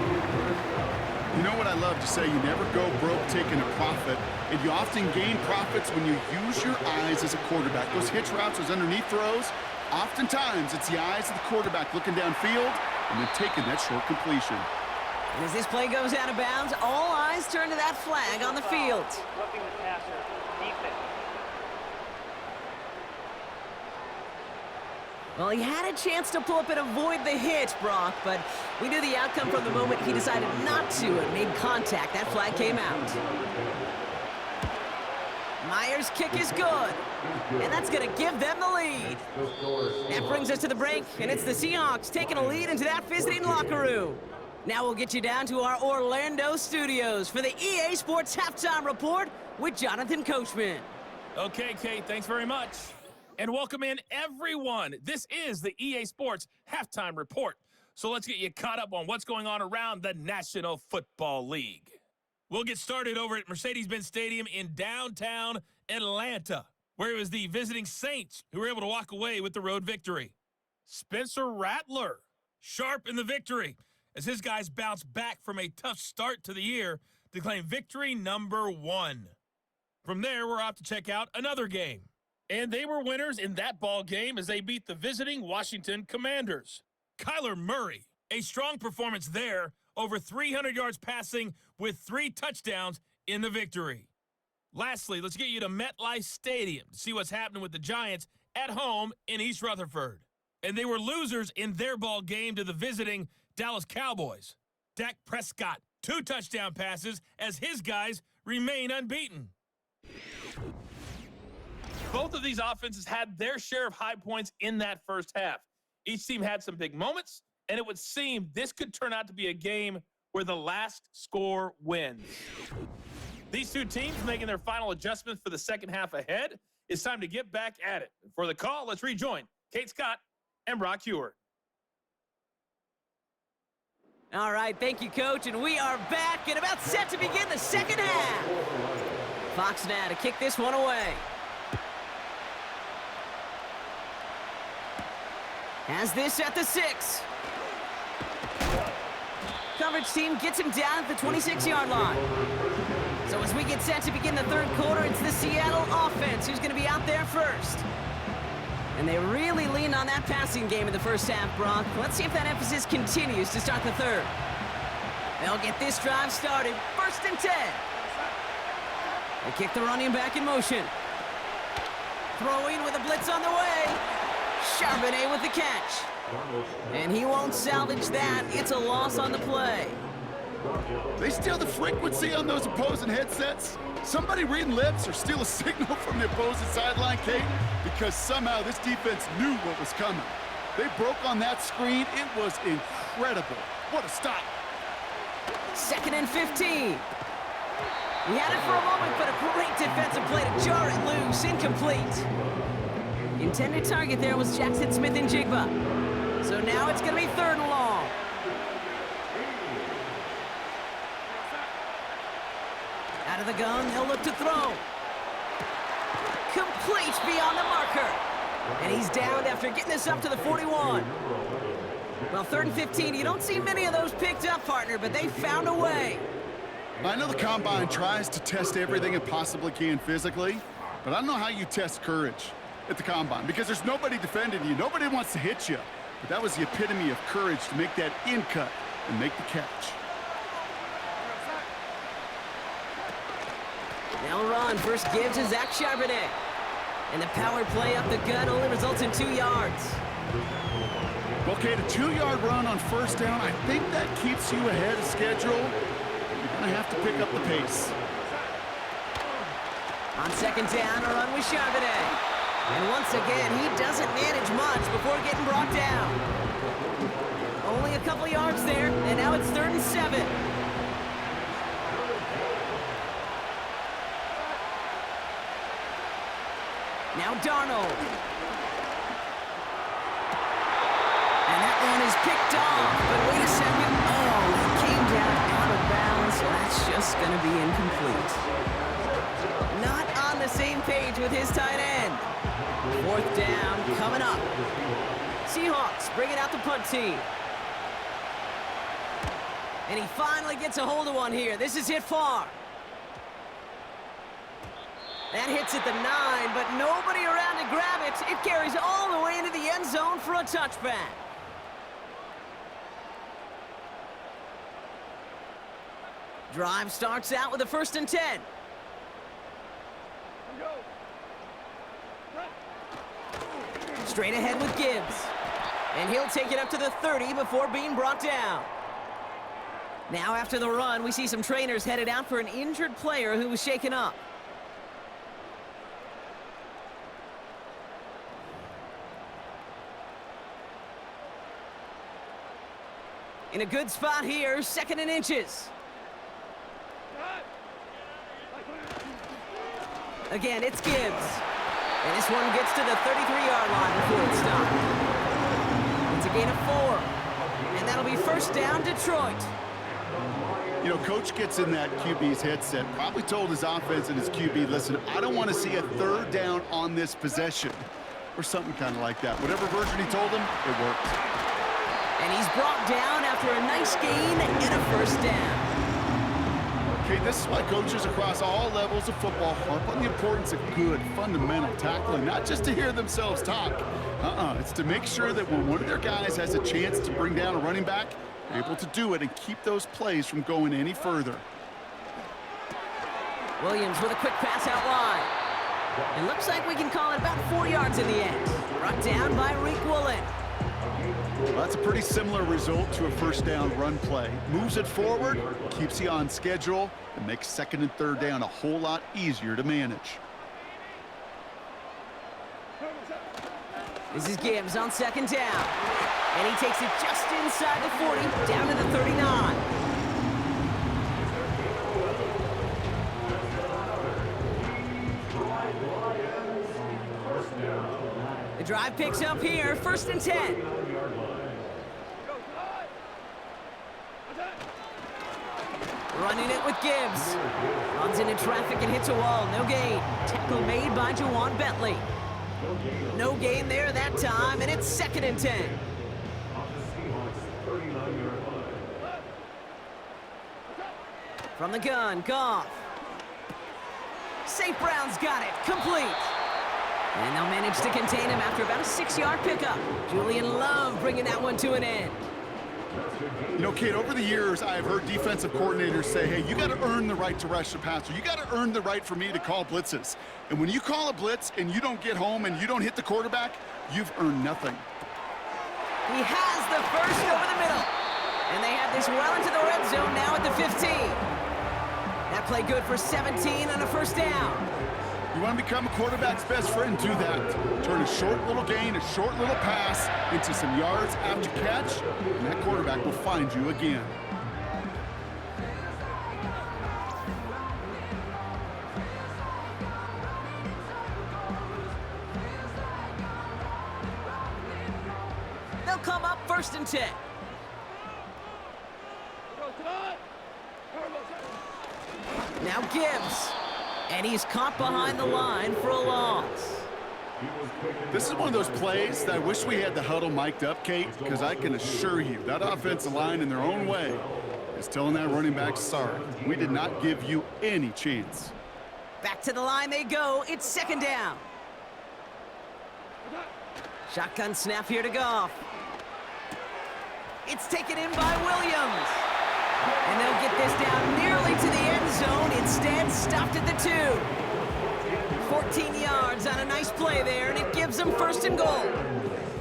You know what I love to say? You never go broke taking a profit. And you often gain profits when you use your eyes as a quarterback. Those hitch routes, those underneath throws, oftentimes it's the eyes of the quarterback looking downfield and then taking that short completion. And as this play goes out of bounds, all eyes turn to that flag on the field. Roughing the passer. Defense. Well, he had a chance to pull up and avoid the hit, Brock, but we knew the outcome from the moment he decided not to and made contact. That flag came out. Myers' kick is good, and that's going to give them the lead. That brings us to the break, and it's the Seahawks taking a lead into that visiting locker room. Now we'll get you down to our Orlando studios for the EA Sports Halftime Report with Jonathan Coachman. Okay, Kate, thanks very much. And welcome in, everyone. This is the EA Sports Halftime Report. So let's get you caught up on what's going on around the National Football League. We'll get started over at Mercedes-Benz Stadium in downtown Atlanta, where it was the visiting Saints who were able to walk away with the road victory. Spencer Rattler, sharp in the victory, as his guys bounce back from a tough start to the year to claim victory number 1. From there, we're off to check out another game. And they were winners in that ball game as they beat the visiting Washington Commanders. Kyler Murray, a strong performance there, over 300 yards passing with 3 touchdowns in the victory. Lastly, let's get you to MetLife Stadium to see what's happening with the Giants at home in East Rutherford. And they were losers in their ball game to the visiting Dallas Cowboys. Dak Prescott, 2 touchdown passes as his guys remain unbeaten. Both of these offenses had their share of high points in that first half. Each team had some big moments, and it would seem this could turn out to be a game where the last score wins. These two teams making their final adjustments for the second half ahead. It's time to get back at it. For the call, let's rejoin Kate Scott and Brock Hewer. All right, thank you, Coach, and we are back and about set to begin the second half. Fox now to kick this one away. Has this at the 6. Coverage team gets him down at the 26-yard line. So as we get set to begin the third quarter, it's the Seattle offense who's going to be out there first. And they really leaned on that passing game in the first half, Brock. Let's see if that emphasis continues to start the third. They'll get this drive started. 1st and 10. They kick the running back in motion. Throwing with a blitz on the way. Charbonnet with the catch. And he won't salvage that. It's a loss on the play. They steal the frequency on those opposing headsets. Somebody reading lips or steal a signal from the opposing sideline, Kate, because somehow this defense knew what was coming. They broke on that screen. It was incredible. What a stop. 2nd and 15. He had it for a moment, but a great defensive play to jar it loose. Incomplete. Intended target there was Jackson Smith and Jigba. So now it's going to be 3rd and long. Out of the gun, they'll look to throw. Complete beyond the marker. And he's down after getting this up to the 41. Well, 3rd and 15, you don't see many of those picked up, partner, but they found a way. I know the Combine tries to test everything it possibly can physically, but I don't know how you test courage at the Combine, because there's nobody defending you. Nobody wants to hit you. But that was the epitome of courage to make that in cut and make the catch. They'll run. First gives to Zach Charbonnet. And the power play up the gut only results in 2 yards. Okay, the 2-yard run on 1st down, I think that keeps you ahead of schedule. You're going to have to pick up the pace. On 2nd down, a run with Charbonnet. And once again, he doesn't manage much before getting brought down. Only a couple yards there, and now it's 3rd and 7. Now Darnold. And that one is picked off, but wait a second. Oh, it came down out of bounds, so that's just going to be incomplete. Not on the same page with his tight end. 4th down coming up. Seahawks bringing out the punt team. And he finally gets a hold of one here. This is hit far. That hits at the 9, but nobody around to grab it. It carries all the way into the end zone for a touchback. Drive starts out with a 1st and 10. Straight ahead with Gibbs. And he'll take it up to the 30 before being brought down. Now after the run, we see some trainers headed out for an injured player who was shaken up. In a good spot here, 2nd and inches. Again, it's Gibbs. And this one gets to the 33-yard line before it's stopped. It's a gain of 4. And that'll be 1st down, Detroit. You know, Coach gets in that QB's headset, probably told his offense and his QB, listen, I don't want to see a 3rd down on this possession. Or something kind of like that. Whatever version he told him, it worked. And he's brought down after a nice gain and a 1st down. Okay, this is why coaches across all levels of football harp on the importance of good, fundamental tackling, not just to hear themselves talk. It's to make sure that when one of their guys has a chance to bring down a running back, they're able to do it and keep those plays from going any further. Williams with a quick pass out wide. It looks like we can call it about 4 yards in the end. Brought down by Reek Woolen. Well, that's a pretty similar result to a 1st down run play. Moves it forward, keeps you on schedule, and makes 2nd and 3rd down a whole lot easier to manage. This is Gibbs on second down. And he takes it just inside the 40, down to the 39. The drive picks up here, 1st and 10. Running it with Gibbs. Runs into traffic and hits a wall. No gain. Tackle made by Juwan Bentley. No gain there that time, and it's 2nd and 10. From the gun, Goff. St. Brown's got it. Complete. And they'll manage to contain him after about a 6-yard pickup. Julian Love bringing that one to an end. You know, Kate, over the years, I've heard defensive coordinators say, hey, you got to earn the right to rush the passer. You got to earn the right for me to call blitzes. And when you call a blitz and you don't get home and you don't hit the quarterback, you've earned nothing. He has the first over the middle. And they have this well into the red zone now at the 15. That play good for 17 and a 1st down. You want to become a quarterback's best friend, do that. Turn a short little gain, a short little pass into some yards after catch, and that quarterback will find you again. They'll come up 1st and 10. Now Gibbs. And he's caught behind the line for a loss. This is one of those plays that I wish we had the huddle mic'd up, Kate, because I can assure you that offensive line in their own way is telling that running back, sorry, we did not give you any chance. Back to the line they go. It's 2nd down. Shotgun snap here to Goff. It's taken in by Williams. And they'll get this down nearly to the end zone. Instead, stopped at the 2. 14 yards on a nice play there, and it gives them 1st and goal.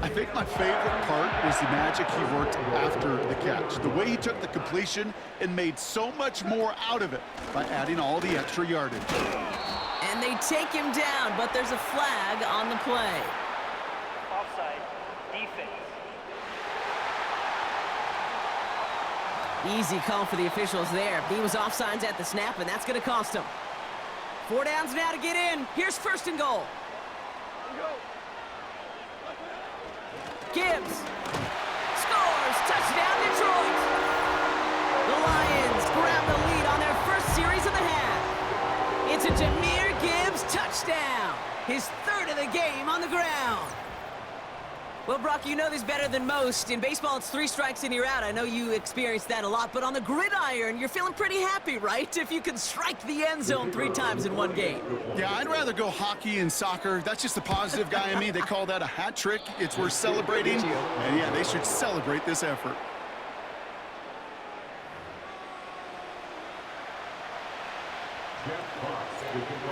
I think my favorite part was the magic he worked after the catch. The way he took the completion and made so much more out of it by adding all the extra yardage. And they take him down, but there's a flag on the play. Offside. Defense. Easy call for the officials there. He was offsides at the snap, and that's going to cost him. 4 downs now to get in. Here's 1st and goal. Gibbs scores. Touchdown, Detroit. The Lions grab the lead on their 1st series of the half. It's a Jahmyr Gibbs touchdown. His 3rd of the game on the ground. Well, Brock, you know this better than most. In baseball, it's 3 strikes and you're out. I know you experienced that a lot, but on the gridiron, you're feeling pretty happy, right? If you can strike the end zone 3 times in one game. Yeah, I'd rather go hockey and soccer. That's just the positive guy in me. They call that a hat trick. It's worth celebrating. And yeah, they should celebrate this effort.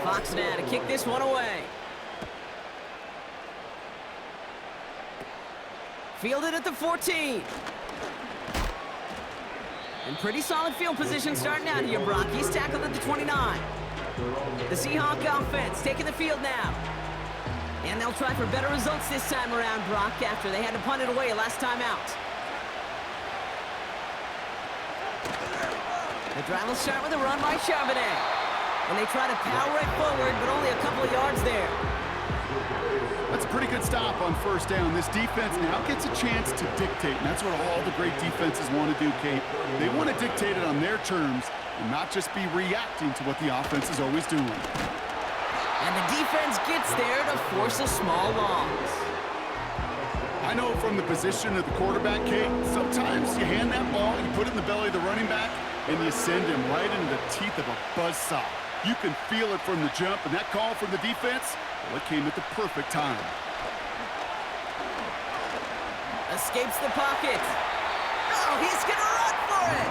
Fox now to kick this one away. Fielded at the 14. And pretty solid field position starting out here, Brock. He's tackled at the 29. The Seahawk offense taking the field now. And they'll try for better results this time around, Brock, after they had to punt it away last time out. The drive will start with a run by Charbonnet. And they try to power it forward, but only a couple of yards there. That's a pretty good stop on 1st down. This defense now gets a chance to dictate, and that's what all the great defenses want to do, Kate. They want to dictate it on their terms and not just be reacting to what the offense is always doing. And the defense gets there to force a small loss. I know from the position of the quarterback, Kate, sometimes you hand that ball, you put it in the belly of the running back, and you send him right into the teeth of a buzzsaw. You can feel it from the jump, and that call from the defense, well, it came at the perfect time. Escapes the pocket. Oh, he's going to run for it.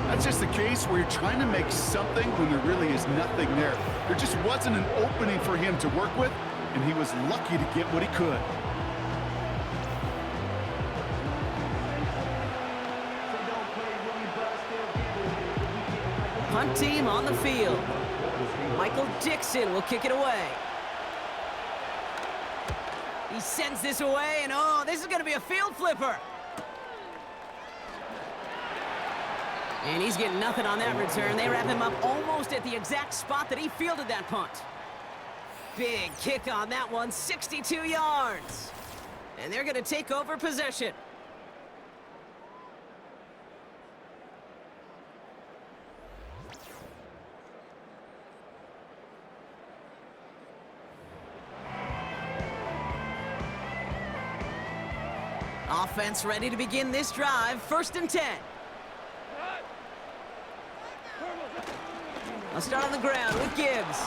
That's just the case where you're trying to make something when there really is nothing there. There just wasn't an opening for him to work with, and he was lucky to get what he could. Punt team on the field. Michael Dixon will kick it away. sends this away, and oh, this is going to be a field flipper. And he's getting nothing on that return. They wrap him up almost at the exact spot that he fielded that punt. Big kick on that one, 62 yards. And they're going to take over possession. Offense ready to begin this drive. 1st and 10. I'll start on the ground with Gibbs.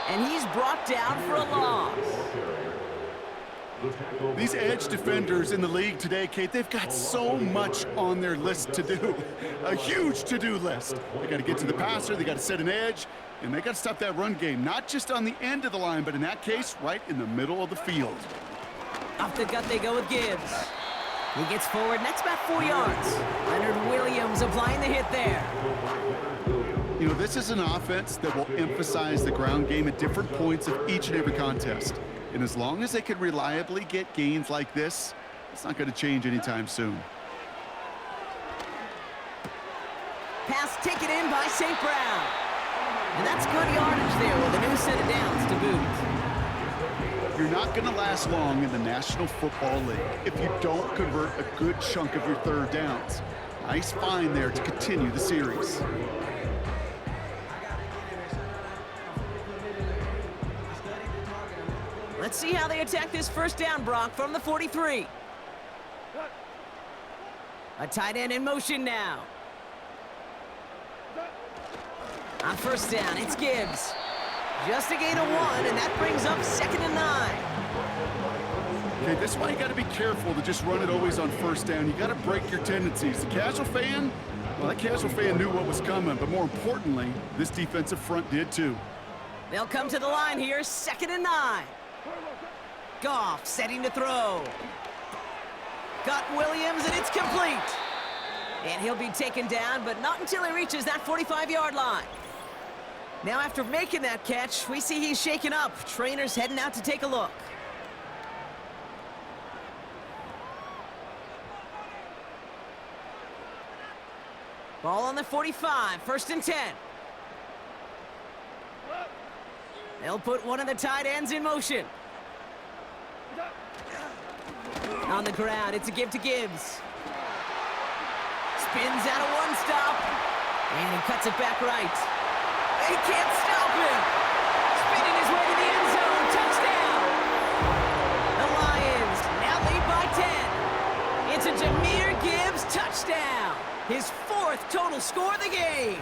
And he's brought down for a loss. These edge defenders in the league today, Kate, they've got so much on their list to do. A huge to-do list. They got to get to the passer, they got to set an edge, and they got to stop that run game. Not just on the end of the line, but in that case, right in the middle of the field. Off the gut they go with Gibbs. He gets forward, and that's about 4 yards. Leonard Williams applying the hit there. You know, this is an offense that will emphasize the ground game at different points of each and every contest. And as long as they can reliably get gains like this, it's not going to change anytime soon. Pass taken in by St. Brown. And that's good yardage there with a new set of downs to boot. You're not going to last long in the National Football League if you don't convert a good chunk of your 3rd downs. Nice find there to continue the series. Let's see how they attack this 1st down, Brock, from the 43. A tight end in motion now. On 1st down, it's Gibbs. Just a gain of 1, and that brings up 2nd and 9. Okay, this is why you got to be careful to just run it always on 1st down. You got to break your tendencies. The casual fan, well, that casual fan knew what was coming, but more importantly, this defensive front did too. They'll come to the line here, 2nd and 9. Goff setting to throw. Got Williams, and it's complete. And he'll be taken down, but not until he reaches that 45-yard line. Now, after making that catch, we see he's shaken up. Trainer's heading out to take a look. Ball on the 45, 1st and 10. They'll put one of the tight ends in motion. On the ground, it's a give to Gibbs. Spins out of one stop, and he cuts it back right. They can't stop him. Spinning his way to the end zone. Touchdown. The Lions now lead by 10. It's a Jahmyr Gibbs touchdown. His 4th total score of the game.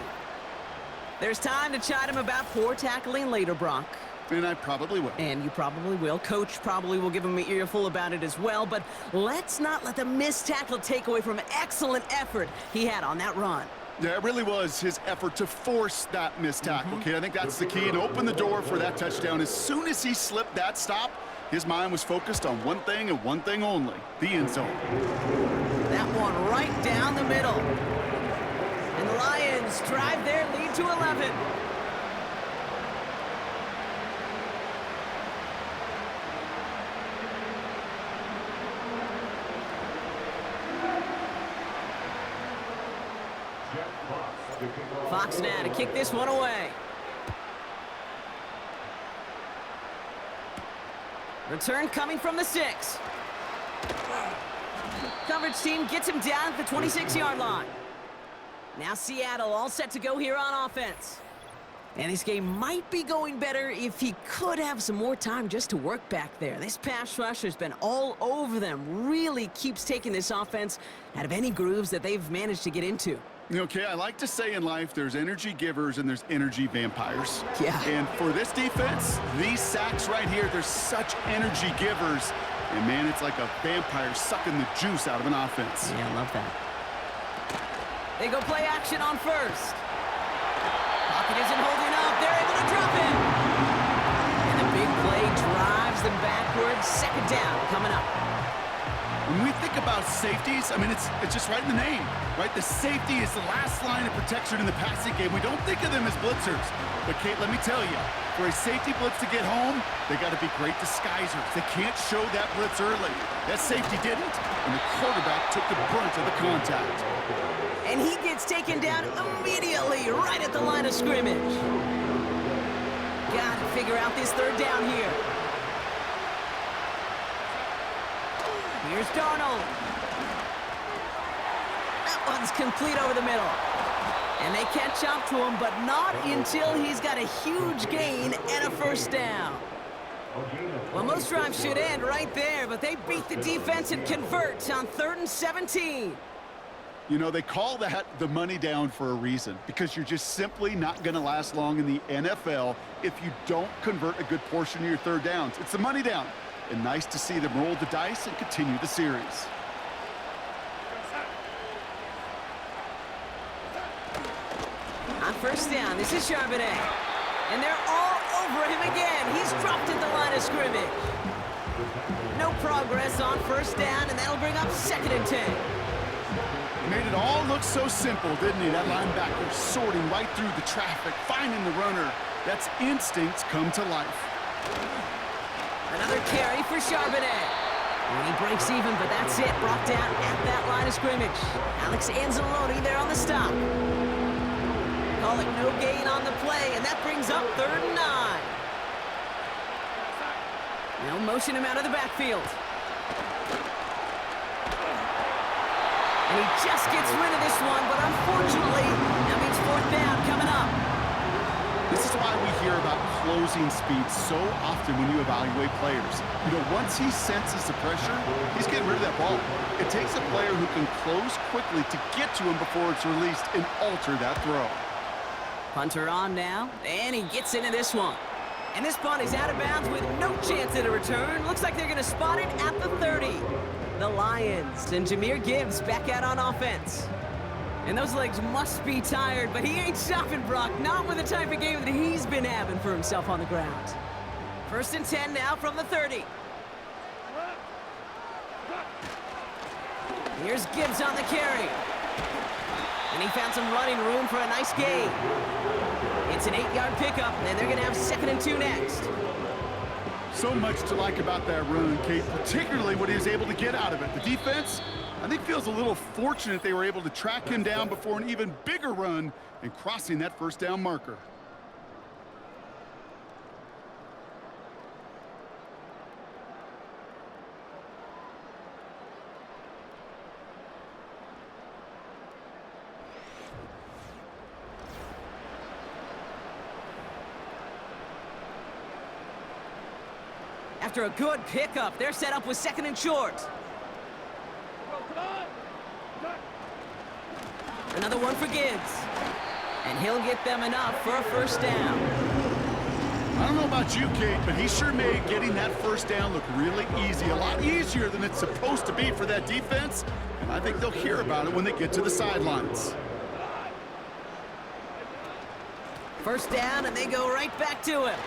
There's time to chide him about poor tackling later, Brock. And I probably will. And you probably will. Coach probably will give him an earful about it as well. But let's not let the missed tackle take away from an excellent effort he had on that run. Yeah, it really was his effort to force that missed tackle, okay? I think that's the key, and open the door for that touchdown. As soon as he slipped that stop, his mind was focused on one thing and one thing only, the end zone. That one right down the middle. And the Lions drive their lead to 11. Fox now to kick this one away. Return coming from the 6. Coverage team gets him down at the 26-yard line. Now Seattle all set to go here on offense. And this game might be going better if he could have some more time just to work back there. This pass rush has been all over them. Really keeps taking this offense out of any grooves that they've managed to get into. Okay, I like to say in life there's energy givers and there's energy vampires. Yeah. And for this defense, these sacks right here, they're such energy givers. And man, it's like a vampire sucking the juice out of an offense. Yeah, I love that. They go play action on 1st. Pocket isn't holding up. They're able to drop him. And the big play drives them backwards. 2nd down coming up. When we think think about safeties, I mean, it's just right in the name, right? The safety is the last line of protection in the passing game. We don't think of them as blitzers. But, Kate, let me tell you, for a safety blitz to get home, they got to be great disguisers. They can't show that blitz early. That safety didn't, and the quarterback took the brunt of the contact. And he gets taken down immediately, right at the line of scrimmage. Got to figure out this third down here. Here's Darnold. That one's complete over the middle. And they catch up to him, but not until he's got a huge gain and a first down. Well, most drives should end right there, but they beat the defense and convert on 3rd and 17. You know, they call that the money down for a reason, because you're just simply not going to last long in the NFL if you don't convert a good portion of your third downs. It's the money down. And nice to see them roll the dice and continue the series. On first down, this is Charbonnet. And they're all over him again. He's dropped at the line of scrimmage. No progress on first down, and that'll bring up 2nd and 10. Made it all look so simple, didn't he? That linebacker sorting right through the traffic, finding the runner. That's instincts come to life. Another carry for Charbonnet. And he breaks even, but that's it. Brought down at that line of scrimmage. Alex Anzalone there on the stop. Call it no gain on the play, and that brings up 3rd and 9. They'll motion him out of the backfield. And he just gets rid of this one, but unfortunately, that means 4th down coming up. This is why we hear about closing speed so often when you evaluate players. You know, once he senses the pressure, he's getting rid of that ball. It takes a player who can close quickly to get to him before it's released and alter that throw. Punter on now, and he gets into this one. And this punt is out of bounds with no chance at a return. Looks like they're going to spot it at the 30. The Lions and Jahmyr Gibbs back out on offense. And those legs must be tired, but he ain't stopping, Brock. Not with the type of game that he's been having for himself on the ground. 1st and 10 now from the 30. Here's Gibbs on the carry. And he found some running room for a nice gain. It's an 8-yard pickup, and they're going to have 2nd and 2 next. So much to like about that run, Kate, particularly what he was able to get out of it. The defense, I think, feels a little fortunate they were able to track him down before an even bigger run and crossing that first down marker. After a good pickup, they're set up with 2nd and short. Another one for Gibbs. And he'll get them enough for a first down. I don't know about you, Kate, but he sure made getting that first down look really easy. A lot easier than it's supposed to be for that defense. And I think they'll hear about it when they get to the sidelines. First down, and they go right back to him.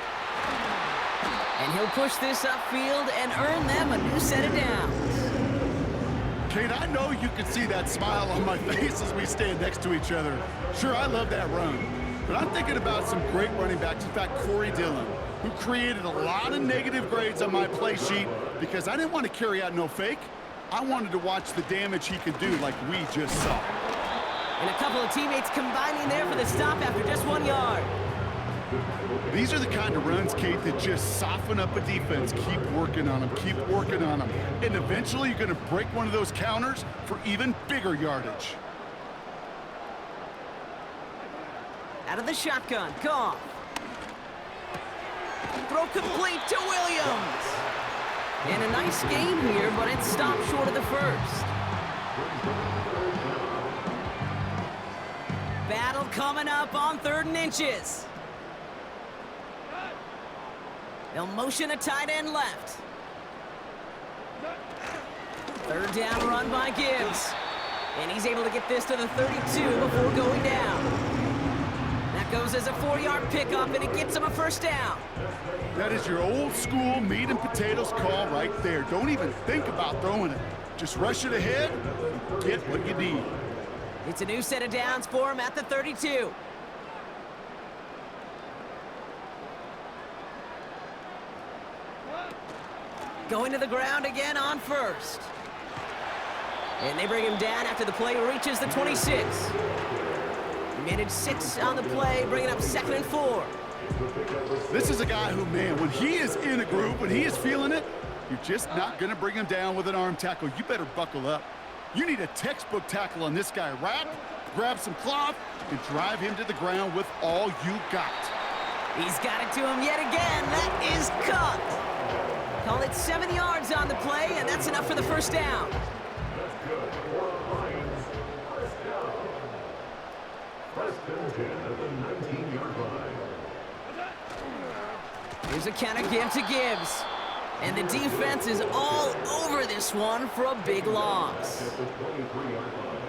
And he'll push this upfield and earn them a new set of downs. Kate, I know you can see that smile on my face as we stand next to each other. Sure, I love that run. But I'm thinking about some great running backs. In fact, Corey Dillon, who created a lot of negative grades on my play sheet because I didn't want to carry out no fake. I wanted to watch the damage he could do like we just saw. And a couple of teammates combining there for the stop after just 1 yard. These are the kind of runs, Kate, that just soften up a defense. Keep working on them, keep working on them. And eventually you're going to break one of those counters for even bigger yardage. Out of the shotgun, Goff. Throw complete to Williams. And a nice gain here, but it stopped short of the first. Battle coming up on 3rd and inches. They'll motion a tight end left. 3rd down run by Gibbs. And he's able to get this to the 32 before going down. That goes as a 4-yard pickup, and it gets him a first down. That is your old school meat and potatoes call right there. Don't even think about throwing it. Just rush it ahead, get what you need. It's a new set of downs for him at the 32. Going to the ground again on first. And they bring him down after the play reaches the 26. He managed 6 on the play, bringing up 2nd and 4. This is a guy who, man, when he is in a groove, when he is feeling it, you're just not going to bring him down with an arm tackle. You better buckle up. You need a textbook tackle on this guy. Wrap, grab some cloth, and drive him to the ground with all you got. He's got it to him yet again. That is cut. Call it 7 yards on the play, and that's enough for the first down. Here's a counter give to Gibbs. And the defense is all over this one for a big loss.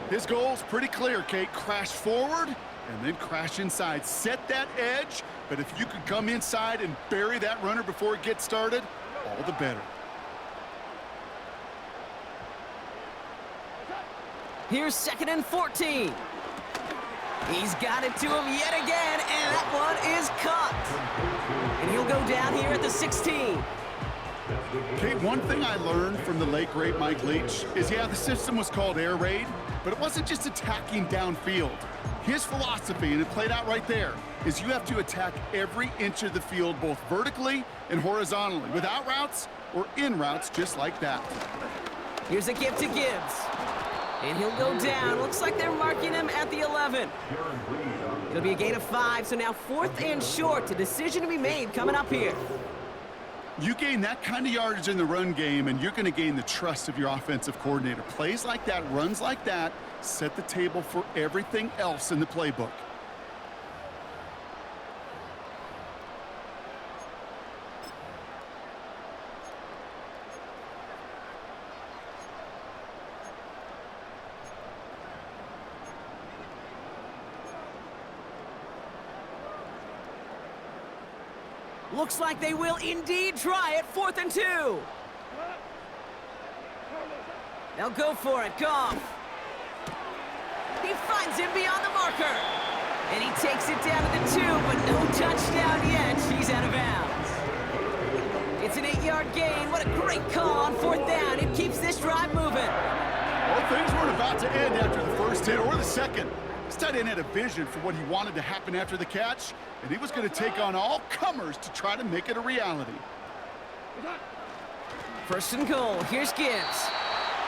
His goal's pretty clear, Kate. Crash forward and then crash inside. Set that edge, but if you could come inside and bury that runner before it gets started, all the better. Here's 2nd and 14. He's got it to him yet again, and that one is cut. And he'll go down here at the 16. Kate, one thing I learned from the late, great Mike Leach is, yeah, the system was called air raid, but it wasn't just attacking downfield. His philosophy, and it played out right there, is you have to attack every inch of the field, both vertically and horizontally, without routes or in routes just like that. Here's a give to Gibbs. And he'll go down. Looks like they're marking him at the 11. It'll be a gain of 5, so now 4th and short. A decision to be made coming up here. You gain that kind of yardage in the run game, and you're going to gain the trust of your offensive coordinator. Plays like that, runs like that, set the table for everything else in the playbook. Looks like they will indeed try it. 4th and 2. They'll go for it. Goff. He finds him beyond the marker. And he takes it down to the 2, but no touchdown yet. He's out of bounds. It's an 8-yard gain. What a great call on 4th down. It keeps this drive moving. Well, things weren't about to end after the first hit or the second. This tight end had a vision for what he wanted to happen after the catch, and he was going to take on all comers to try to make it a reality. 1st and goal. Here's Gibbs.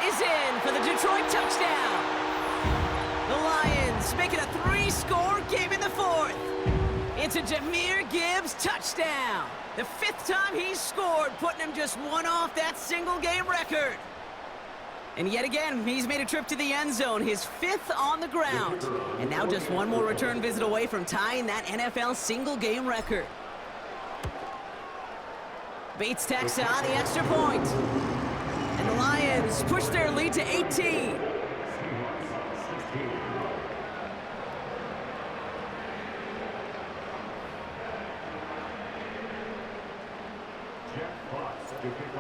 Is in for the Detroit touchdown. The Lions make it a 3-score game in the 4th. It's a Jahmyr Gibbs touchdown. The 5th time he's scored, putting him just 1 off that single-game record. And yet again, he's made a trip to the end zone, his 5th on the ground. And now just 1 more return visit away from tying that NFL single-game record. Bates tacks on the extra point. And the Lions push their lead to 18.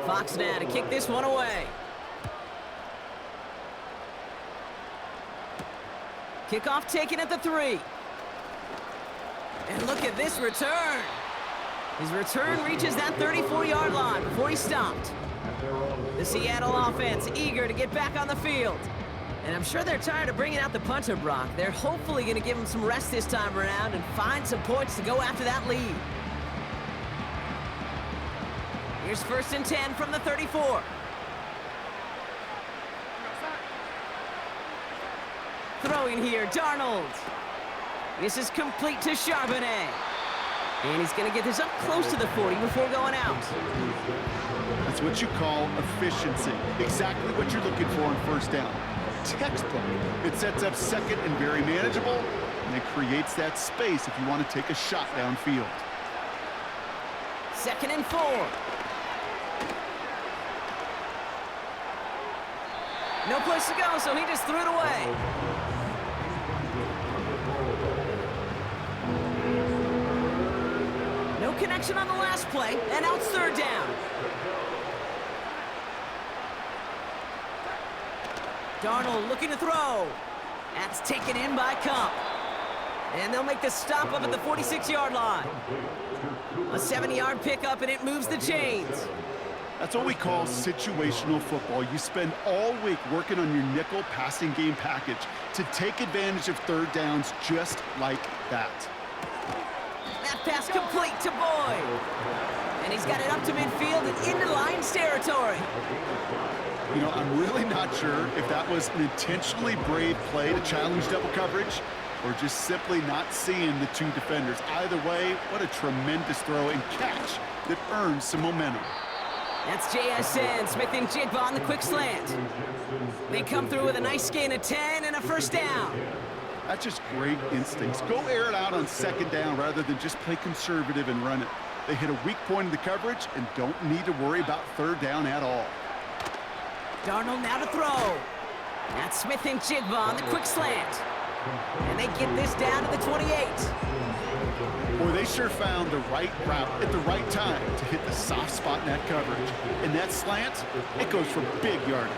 Fox now to kick this one away. Kickoff taken at the 3. And look at this return. His return reaches that 34-yard line before he's stopped. The Seattle offense eager to get back on the field. And I'm sure they're tired of bringing out the punter, Brock. They're hopefully going to give him some rest this time around and find some points to go after that lead. Here's 1st and 10 from the 34. Throwing here, Darnold. This is complete to Charbonnet. And he's going to get this up close to the 40 before going out. That's what you call efficiency. Exactly what you're looking for on 1st down. Textbook. It sets up 2nd and very manageable, and it creates that space if you want to take a shot downfield. 2nd and 4. No place to go, so he just threw it away. No connection on the last play, and now it's 3rd down. Darnold looking to throw. That's taken in by Cup. And they'll make the stop up at the 46-yard line. A 70-yard pickup, and it moves the chains. That's what we call situational football. You spend all week working on your nickel passing game package to take advantage of third downs just like that. That pass complete to Boyd. And he's got it up to midfield and into Lions territory. You know, I'm really not sure if that was an intentionally brave play to challenge double coverage or just simply not seeing the two defenders. Either way, what a tremendous throw and catch that earns some momentum. That's JSN, Smith and Jigba on the quick slant. They come through with a nice gain of 10 and a first down. That's just great instincts. Go air it out on second down rather than just play conservative and run it. They hit a weak point in the coverage and don't need to worry about third down at all. Darnold now to throw. That's Smith and Jigba on the quick slant. And they get this down to the 28. Boy, they sure found the right route at the right time to hit the soft spot in that coverage. And that slant, it goes for big yardage.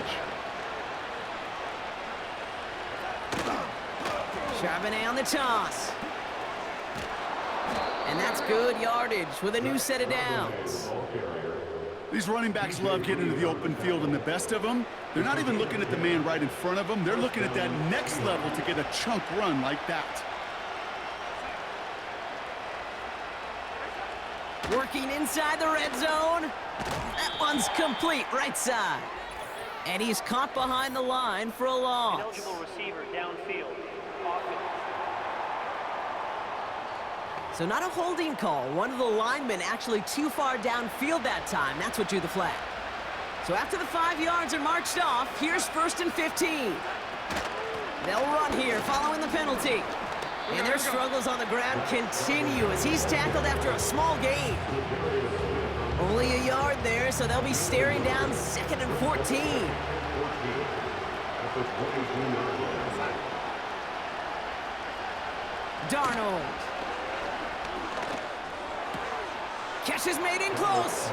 Charbonnet on the toss. And that's good yardage with a new set of downs. These running backs love getting into the open field, and the best of them, they're not even looking at the man right in front of them. They're looking at that next level to get a chunk run like that. Working inside the red zone. That one's complete, right side. And he's caught behind the line for a loss. Eligible receiver downfield. Offense. So not a holding call. One of the linemen actually too far downfield that time. That's what drew the flag. So after the 5 yards are marched off, here's 1st and 15. They'll run here following the penalty. And their struggles on the ground continue as he's tackled after a small gain. Only a yard there, so they'll be staring down 2nd and 14. Darnold. Catch is made in close.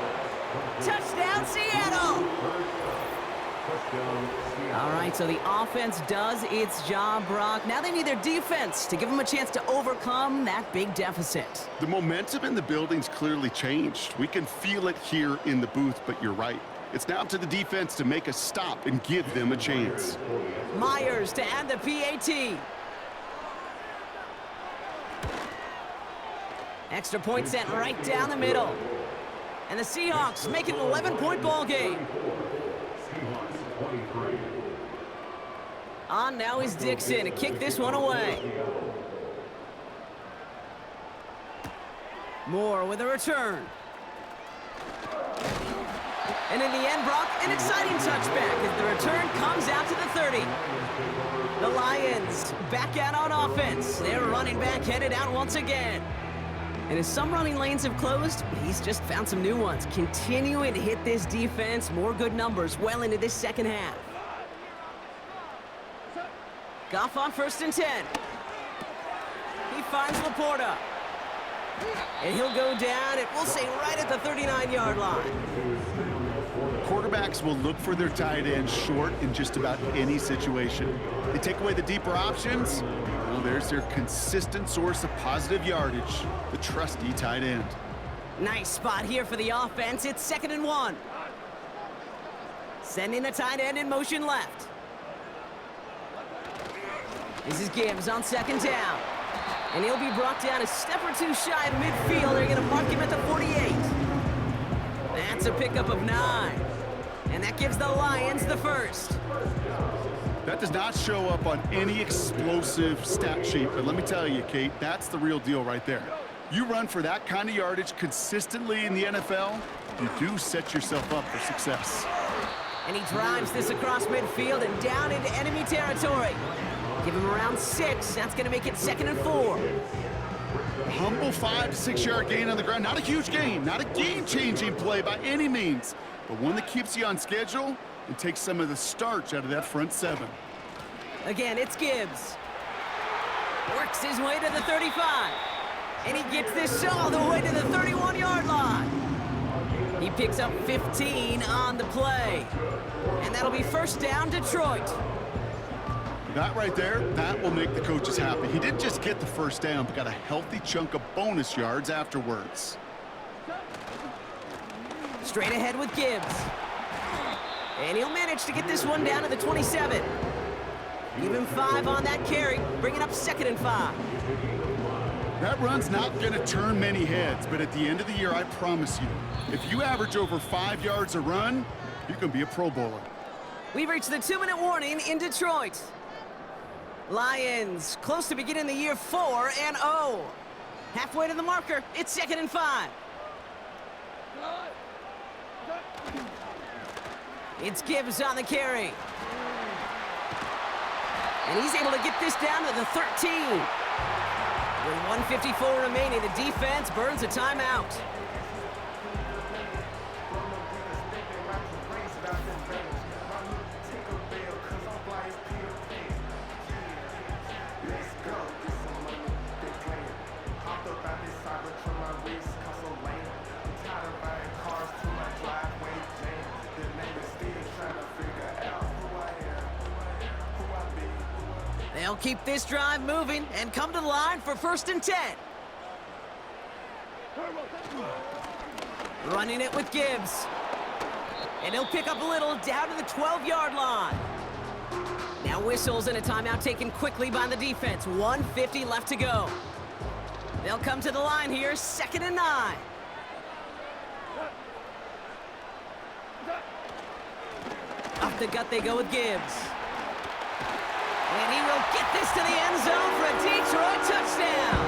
Touchdown, Seattle. All right, so the offense does its job, Brock. Now they need their defense to give them a chance to overcome that big deficit. The momentum in the building's clearly changed. We can feel it here in the booth, but you're right. It's now up to the defense to make a stop and give them a chance. Myers to add the PAT. Extra point sent right down the middle. And the Seahawks make it an 11-point ball game. On now is Dixon to kick this one away. Moore with a return. And in the end, Brock, an exciting touchback as the return comes out to the 30. The Lions back out on offense. Their running back headed out once again. And as some running lanes have closed, he's just found some new ones, continuing to hit this defense more good numbers well into this second half. Goff on 1st and 10. He finds Laporta. And he'll go down, and we'll say right at the 39-yard line. Quarterbacks will look for their tight end short in just about any situation. They take away the deeper options. Well, there's their consistent source of positive yardage, the trusty tight end. Nice spot here for the offense. It's 2nd and 1. Sending the tight end in motion left. This is Gibbs on 2nd down. And he'll be brought down a step or two shy of midfield. They're going to mark him at the 48. That's a pickup of 9. And that gives the Lions the first. That does not show up on any explosive stat sheet, but let me tell you, Kate, that's the real deal right there. You run for that kind of yardage consistently in the NFL, you do set yourself up for success. And he drives this across midfield and down into enemy territory. Give him around 6. That's going to make it 2nd and 4. A humble 5 to 6 yard gain on the ground. Not a huge gain, not a game-changing play by any means, but one that keeps you on schedule and takes some of the starch out of that front 7. Again, it's Gibbs. Works his way to the 35. And he gets this all the way to the 31-yard line. He picks up 15 on the play. And that'll be 1st down, Detroit. That right there, that will make the coaches happy. He didn't just get the first down, but got a healthy chunk of bonus yards afterwards. Straight ahead with Gibbs. And he'll manage to get this one down to the 27. Even 5 on that carry, bringing up 2nd and 5. That run's not going to turn many heads, but at the end of the year, I promise you, if you average over 5 yards a run, you can be a Pro Bowler. We've reached the 2-minute warning in Detroit. Lions close to beginning the year 4-0. Halfway to the marker, it's 2nd and 5. It's Gibbs on the carry. And he's able to get this down to the 13. With 1:54 remaining, the defense burns a timeout. They'll keep this drive moving and come to the line for 1st and 10. Running it with Gibbs. And he'll pick up a little down to the 12-yard line. Now whistles and a timeout taken quickly by the defense. 1:50 left to go. They'll come to the line here, 2nd and 9. Up the gut they go with Gibbs. And he will get this to the end zone for a Detroit touchdown.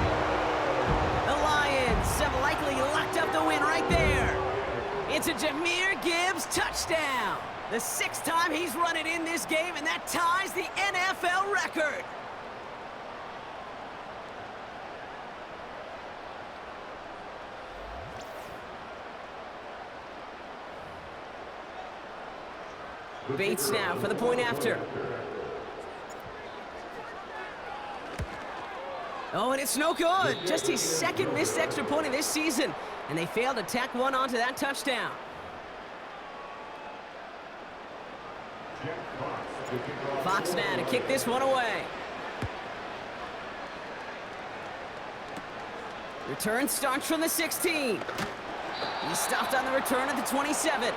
The Lions have likely locked up the win right there. It's a Jahmyr Gibbs touchdown. The 6th time he's run it in this game, and that ties the NFL record. Bates now for the point after. Oh, and it's no good. Just his 2nd missed extra point of this season. And they failed to tack one onto that touchdown. Fox now to kick this one away. Return starts from the 16. He stopped on the return at the 27.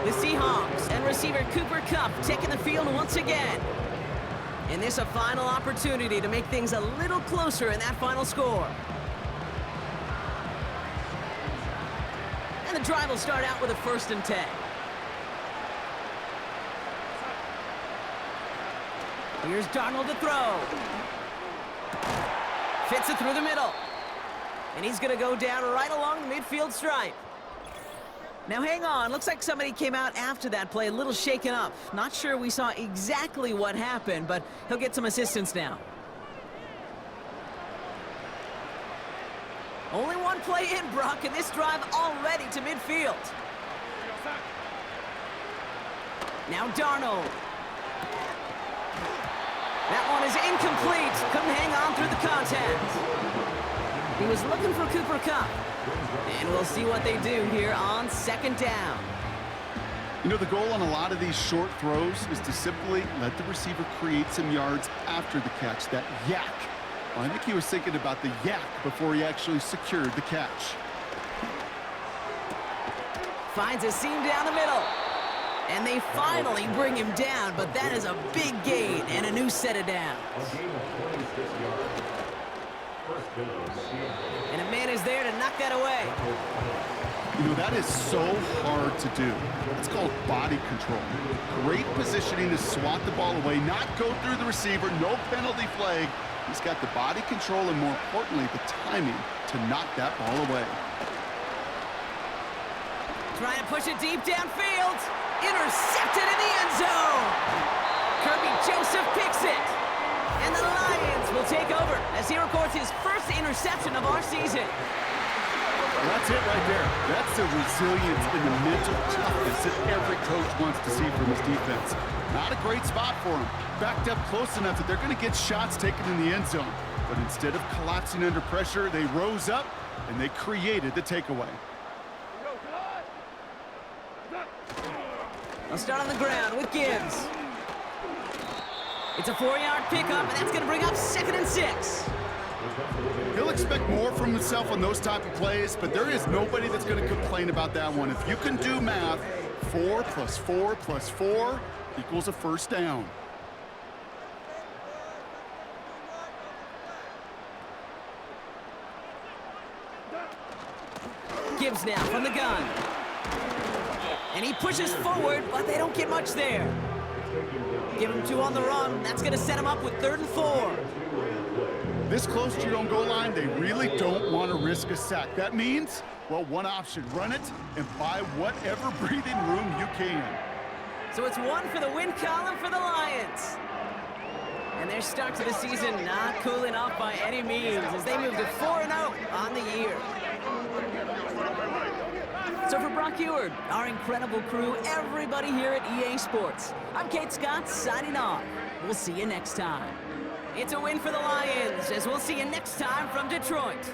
The Seahawks and receiver Cooper Kupp taking the field once again. And this a final opportunity to make things a little closer in that final score. And the drive will start out with a 1st and 10. Here's Darnold to throw. Fits it through the middle. And he's going to go down right along the midfield stripe. Now hang on, looks like somebody came out after that play a little shaken up. Not sure we saw exactly what happened, but he'll get some assistance now. Only one play in, Brock, and this drive already to midfield. Now Darnold. That one is incomplete. Couldn't hang on through the contact. He was looking for Cooper Kupp. And we'll see what they do here on 2nd down. You know, the goal on a lot of these short throws is to simply let the receiver create some yards after the catch, that yak. Well, I think he was thinking about the yak before he actually secured the catch. Finds a seam down the middle. And they finally bring him down, but that is a big gain and a new set of downs. And a man is there to knock that away. You know, that is so hard to do. It's called body control. Great positioning to swat the ball away, not go through the receiver, no penalty flag. He's got the body control and, more importantly, the timing to knock that ball away. Trying to push it deep downfield. Intercepted in the end zone. Kirby Joseph picks it. And the Lions will take over as he records his 1st interception of our season. That's it right there. That's the resilience and the mental toughness that every coach wants to see from his defense. Not a great spot for him. Backed up close enough that they're going to get shots taken in the end zone. But instead of collapsing under pressure, they rose up and they created the takeaway. They'll start on the ground with Gibbs. It's a 4-yard pickup, and that's going to bring up 2nd and 6. He'll expect more from himself on those type of plays, but there is nobody that's going to complain about that one. If you can do math, 4 plus 4 plus 4 equals a first down. Gibbs now from the gun. And he pushes forward, but they don't get much there. Give him 2 on the run. That's going to set him up with 3rd and 4. This close to your own goal line, they really don't want to risk a sack. That means, well, one option, run it and buy whatever breathing room you can. So it's 1 for the win column for the Lions. And their start to the season not cooling off by any means as they move to 4-0 on the year. So for Brock Eward, our incredible crew, everybody here at EA Sports, I'm Kate Scott signing off. We'll see you next time. It's a win for the Lions, as we'll see you next time from Detroit.